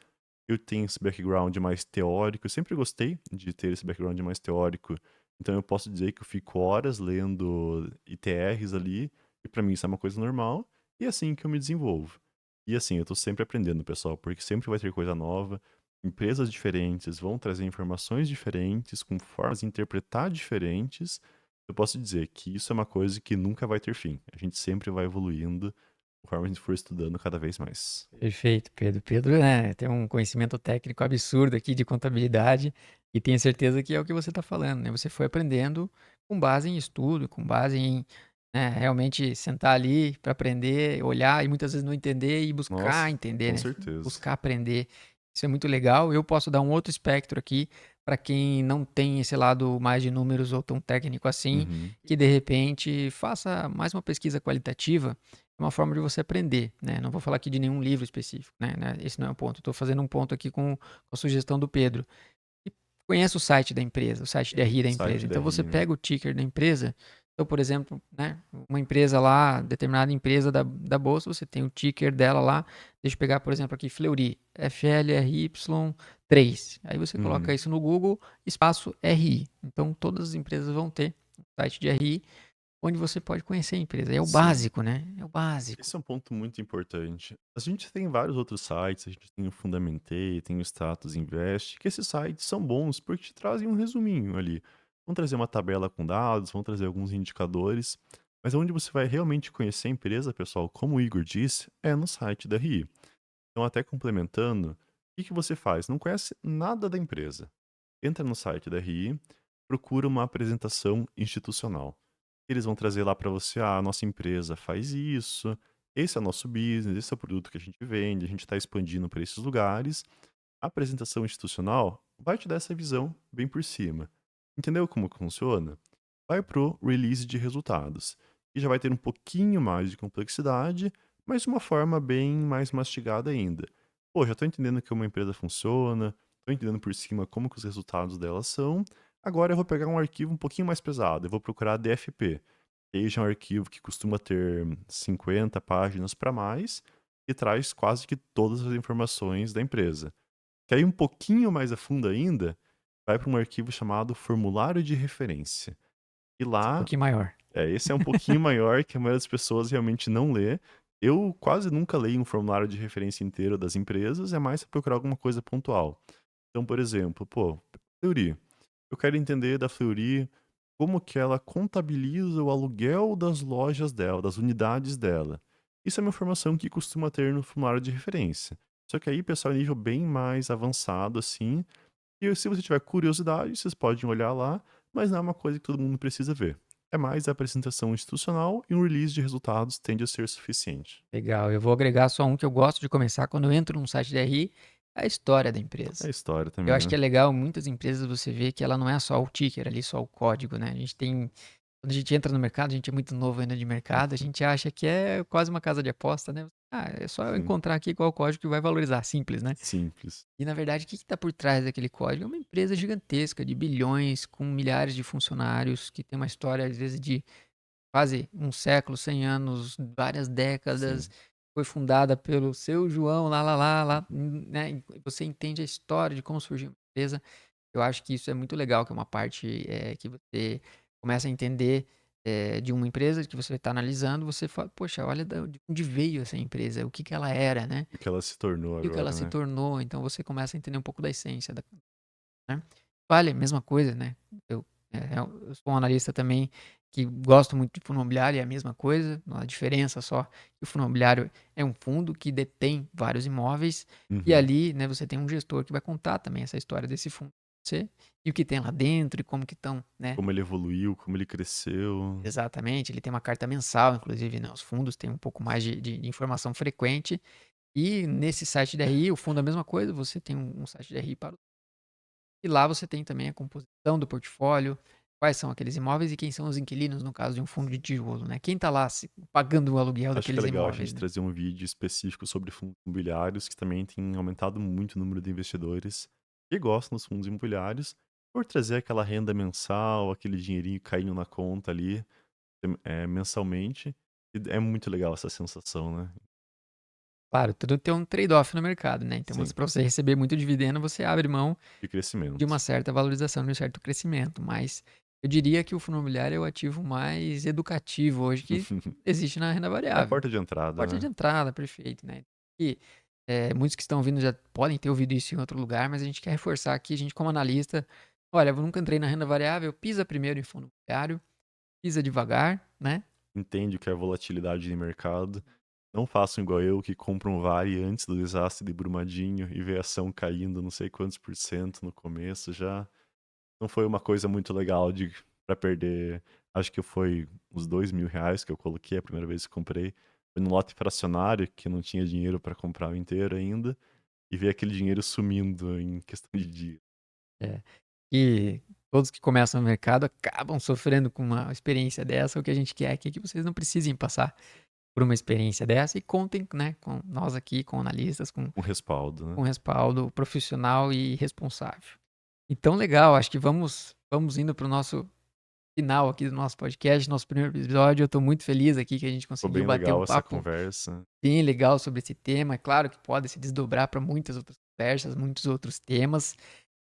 Eu tenho esse background mais teórico. Eu sempre gostei de ter esse background mais teórico. Então, eu posso dizer que eu fico horas lendo ITRs ali. E para mim isso é uma coisa normal. E é assim que eu me desenvolvo. E assim, eu tô sempre aprendendo, pessoal, porque sempre vai ter coisa nova. Empresas diferentes vão trazer informações diferentes, com formas de interpretar diferentes. Eu posso dizer que isso é uma coisa que nunca vai ter fim. A gente sempre vai evoluindo conforme a gente for estudando cada vez mais. Perfeito, Pedro. Pedro, né, tem um conhecimento técnico absurdo aqui de contabilidade e tenho certeza que é o que você está falando, né? Você foi aprendendo com base em estudo, com base em, né, realmente sentar ali para aprender, olhar e muitas vezes não entender e buscar Nossa, entender, com né? certeza. Buscar aprender. Isso é muito legal. Eu posso dar um outro espectro aqui para quem não tem esse lado mais de números ou tão técnico assim, Uhum. que de repente faça mais uma pesquisa qualitativa, é uma forma de você aprender, né? Não vou falar aqui de nenhum livro específico, né? Esse não é o ponto. Estou fazendo um ponto aqui com a sugestão do Pedro. E conheça o site da empresa, o site de RI da empresa. Site da Então você RI, né? pega o ticker da empresa. Então, por exemplo, né, uma empresa lá, determinada empresa da bolsa, você tem o ticker dela lá. Deixa eu pegar, por exemplo, aqui Fleury, FLRY3. Aí você coloca Uhum. isso no Google, espaço RI. Então todas as empresas vão ter um site de RI onde você pode conhecer a empresa. É o Sim. básico, né? É o básico. Esse é um ponto muito importante. A gente tem vários outros sites, a gente tem o Fundamentei, tem o Status Invest, que esses sites são bons porque te trazem um resuminho ali. Vão trazer uma tabela com dados, vão trazer alguns indicadores, mas onde você vai realmente conhecer a empresa, pessoal, como o Igor disse, é no site da RI. Então, até complementando, o que você faz? Não conhece nada da empresa. Entra no site da RI, procura uma apresentação institucional. Eles vão trazer lá para você, a nossa empresa faz isso, esse é o nosso business, esse é o produto que a gente vende, a gente está expandindo para esses lugares. A apresentação institucional vai te dar essa visão bem por cima. Entendeu como que funciona? Vai pro release de resultados. E já vai ter um pouquinho mais de complexidade, mas de uma forma bem mais mastigada ainda. Pô, já estou entendendo como uma empresa funciona, estou entendendo por cima como que os resultados delas são. Agora eu vou pegar um arquivo um pouquinho mais pesado, eu vou procurar DFP. Que aí já é um arquivo que costuma ter 50 páginas para mais e traz quase que todas as informações da empresa. Quer ir um pouquinho mais a fundo ainda? Vai para um arquivo chamado formulário de referência. E Esse é um lá, pouquinho maior. esse é um pouquinho maior, que a maioria das pessoas realmente não lê. Eu quase nunca leio um formulário de referência inteiro das empresas, é mais para procurar alguma coisa pontual. Então, por exemplo, Fleury. Eu quero entender da Fleury como que ela contabiliza o aluguel das lojas dela, das unidades dela. Isso é uma informação que costuma ter no formulário de referência. Só que aí, pessoal, é nível bem mais avançado, assim. E se você tiver curiosidade, vocês podem olhar lá, mas não é uma coisa que todo mundo precisa ver. É mais a apresentação institucional e um release de resultados tende a ser suficiente. Legal. Eu vou agregar só um que eu gosto de começar quando eu entro num site de RI, é a história da É empresa. história Eu também, acho que né? é legal, muitas empresas você vê que ela não é só o ticker ali, só o código, né? A gente tem, quando a gente entra no mercado, a gente é muito novo ainda de mercado, a gente acha que é quase uma casa de aposta, né? Ah, é só eu Sim. encontrar aqui qual é o código que vai valorizar, simples, né? Simples. E na verdade, o que está por trás daquele código? É uma empresa gigantesca de bilhões, com milhares de funcionários, que tem uma história, às vezes, de quase um século, 100 anos, várias décadas, Sim. foi fundada pelo seu João, lá, né? E você entende a história de como surgiu a empresa. Eu acho que isso é muito legal, que é uma parte que você começa a entender de uma empresa que você está analisando, você fala, poxa, olha de onde veio essa empresa, o que que ela era, né? O que ela se tornou E o que ela agora, se né? tornou. Então você começa a entender um pouco da essência, né? Vale, mesma coisa, né? Eu sou um analista também que gosto muito de fundo imobiliário, é a mesma coisa, a diferença só que o fundo imobiliário é um fundo que detém vários imóveis e Uhum. ali, né, você tem um gestor que vai contar também essa história desse fundo. você e o que tem lá dentro e como que estão, né? Como ele evoluiu, como ele cresceu. Exatamente, ele tem uma carta mensal, inclusive, né, os fundos têm um pouco mais de informação frequente, e nesse site da RI, o fundo é a mesma coisa, você tem um site da RI para e lá você tem também a composição do portfólio, quais são aqueles imóveis e quem são os inquilinos, no caso de um fundo de tijolo, né, quem está lá pagando o aluguel Acho que é daqueles legal a imóveis, gente né. trazer um vídeo específico sobre fundos imobiliários, que também tem aumentado muito o número de investidores que gostam dos fundos imobiliários, por trazer aquela renda mensal, aquele dinheirinho caindo na conta ali, mensalmente. E é muito legal essa sensação, né? Claro, tudo tem um trade-off no mercado, né, então Sim, para você receber muito dividendo, você abre mão de de uma crescimento. certa valorização, de um certo crescimento, mas eu diria que o fundo imobiliário é o ativo mais educativo hoje que existe na renda É a variável. porta de entrada, Porta de né? entrada, perfeito, né. E, muitos que estão ouvindo já podem ter ouvido isso em outro lugar, mas a gente quer reforçar aqui, a gente como analista, olha, eu nunca entrei na renda variável, pisa primeiro em fundo imobiliário, pisa devagar, né. Entende o que é volatilidade de mercado. Não façam igual eu, que compram Vale antes do desastre de Brumadinho e vê a ação caindo não sei quantos por cento no começo. Já não foi uma coisa muito legal de para perder. Acho que foi uns R$ 2.000 que eu coloquei a primeira vez que comprei. Foi no lote fracionário, que eu não tinha dinheiro para comprar o inteiro ainda. E ver aquele dinheiro sumindo em questão de dia. É. E todos que começam no mercado acabam sofrendo com uma experiência dessa, o que a gente quer aqui é que vocês não precisem passar por uma experiência dessa e contem, né, com nós aqui, com analistas, Um respaldo, com né? respaldo profissional e responsável. Então legal, acho que vamos indo para o nosso final aqui do nosso podcast, nosso primeiro episódio. Eu estou muito feliz aqui que a gente Ficou conseguiu bem bater um legal essa papo conversa. bem legal sobre esse tema. É claro que pode se desdobrar para muitas outras conversas, muitos outros temas.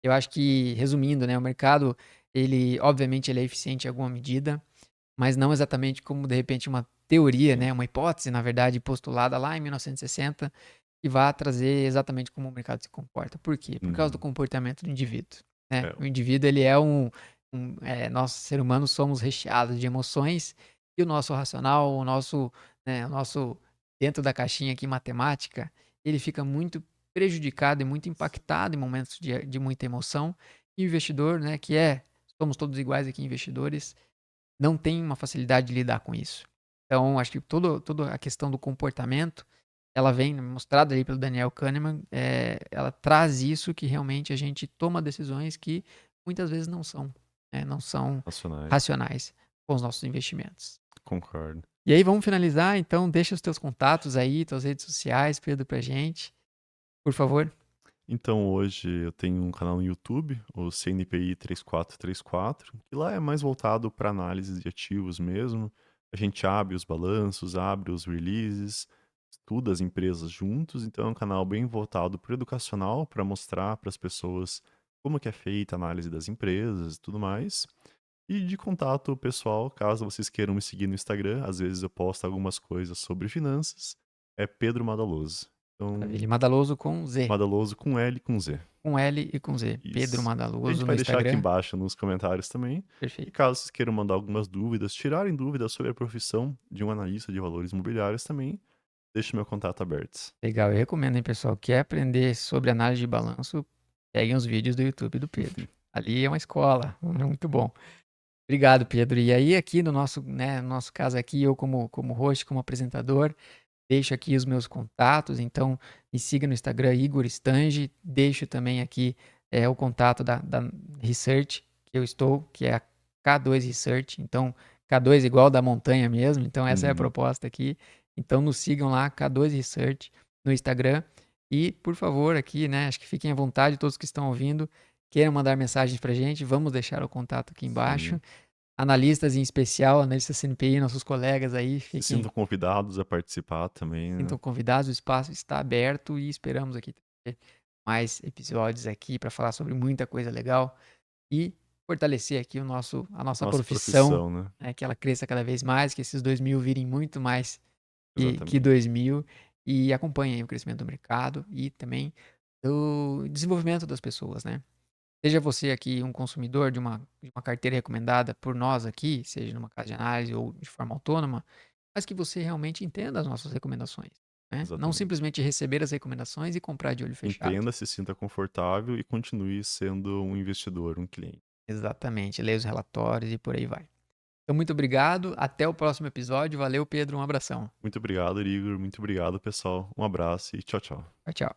Eu acho que, resumindo, né, o mercado, ele, obviamente, ele é eficiente em alguma medida, mas não exatamente como, de repente, uma teoria, Sim. né, uma hipótese, na verdade, postulada lá em 1960, que vá trazer exatamente como o mercado se comporta. Por quê? Por causa do Uhum. comportamento do indivíduo, né? É, O indivíduo, ele é nós, seres humanos, somos recheados de emoções e o nosso racional, o nosso dentro da caixinha aqui matemática, ele fica muito prejudicado e muito impactado em momentos de muita emoção. E o investidor, né, somos todos iguais aqui, investidores, não tem uma facilidade de lidar com isso. Então, acho que toda a questão do comportamento, ela vem mostrada ali pelo Daniel Kahneman, ela traz isso que realmente a gente toma decisões que muitas vezes não são, né, não são racionais. racionais com os nossos investimentos. Concordo. E aí, vamos finalizar, então deixa os teus contatos aí, tuas redes sociais, Pedro, pra gente, por favor. Então hoje eu tenho um canal no YouTube, o CNPI 3434, que lá é mais voltado para análise de ativos mesmo. A gente abre os balanços, abre os releases, estuda as empresas juntos, então é um canal bem voltado para o educacional, para mostrar para as pessoas como que é feita a análise das empresas e tudo mais. E de contato pessoal, caso vocês queiram me seguir no Instagram, às vezes eu posto algumas coisas sobre finanças, é Pedro Madaloso. Então, Maravilha. Madaloso com Z, Madaloso com L e com Z. com L e com Z. Pedro Isso. A gente Madaloso no vai deixar aqui Instagram. embaixo nos comentários também. E Perfeito. caso vocês queiram mandar algumas dúvidas, tirarem dúvidas sobre a profissão de um analista de valores imobiliários também, deixe meu contato aberto. Legal, eu recomendo, hein, pessoal. Quer aprender sobre análise de balanço? Peguem os vídeos do YouTube do Pedro. Ali é uma escola, é muito bom. Obrigado, Pedro. E aí, aqui no nosso, né, no nosso caso aqui, eu como host, como apresentador, deixo aqui os meus contatos. Então, me siga no Instagram, Igor Stange. Deixo também aqui o contato da Research que eu estou, que é a K2 Research. Então, K2 igual da montanha mesmo. Então, essa é a Uhum. proposta aqui. Então, nos sigam lá, K2 Research, no Instagram. E, por favor, aqui, né, acho que fiquem à vontade, todos que estão ouvindo, queiram mandar mensagens pra gente, vamos deixar o contato aqui embaixo. Sim. Analistas em especial, analistas CNPI, nossos colegas aí, Se sintam convidados a participar também, né? sintam convidados, o espaço está aberto e esperamos aqui ter mais episódios aqui para falar sobre muita coisa legal e fortalecer aqui a nossa Nossa profissão, profissão, né? né, que ela cresça cada vez mais, que esses 2000 virem muito mais que Exatamente. 2000 e acompanhem o crescimento do mercado e também o desenvolvimento das pessoas, né? Seja você aqui um consumidor de uma carteira recomendada por nós aqui, seja numa casa de análise ou de forma autônoma, mas que você realmente entenda as nossas recomendações. né? Não Exatamente. simplesmente receber as recomendações e comprar de olho fechado. Entenda, se sinta confortável e continue sendo um investidor, um cliente. Exatamente, leia os relatórios e por aí vai. Então, muito obrigado. Até o próximo episódio. Valeu, Pedro. Um abração. Muito obrigado, Igor. Muito obrigado, pessoal. Um abraço e tchau, tchau. Tchau, tchau.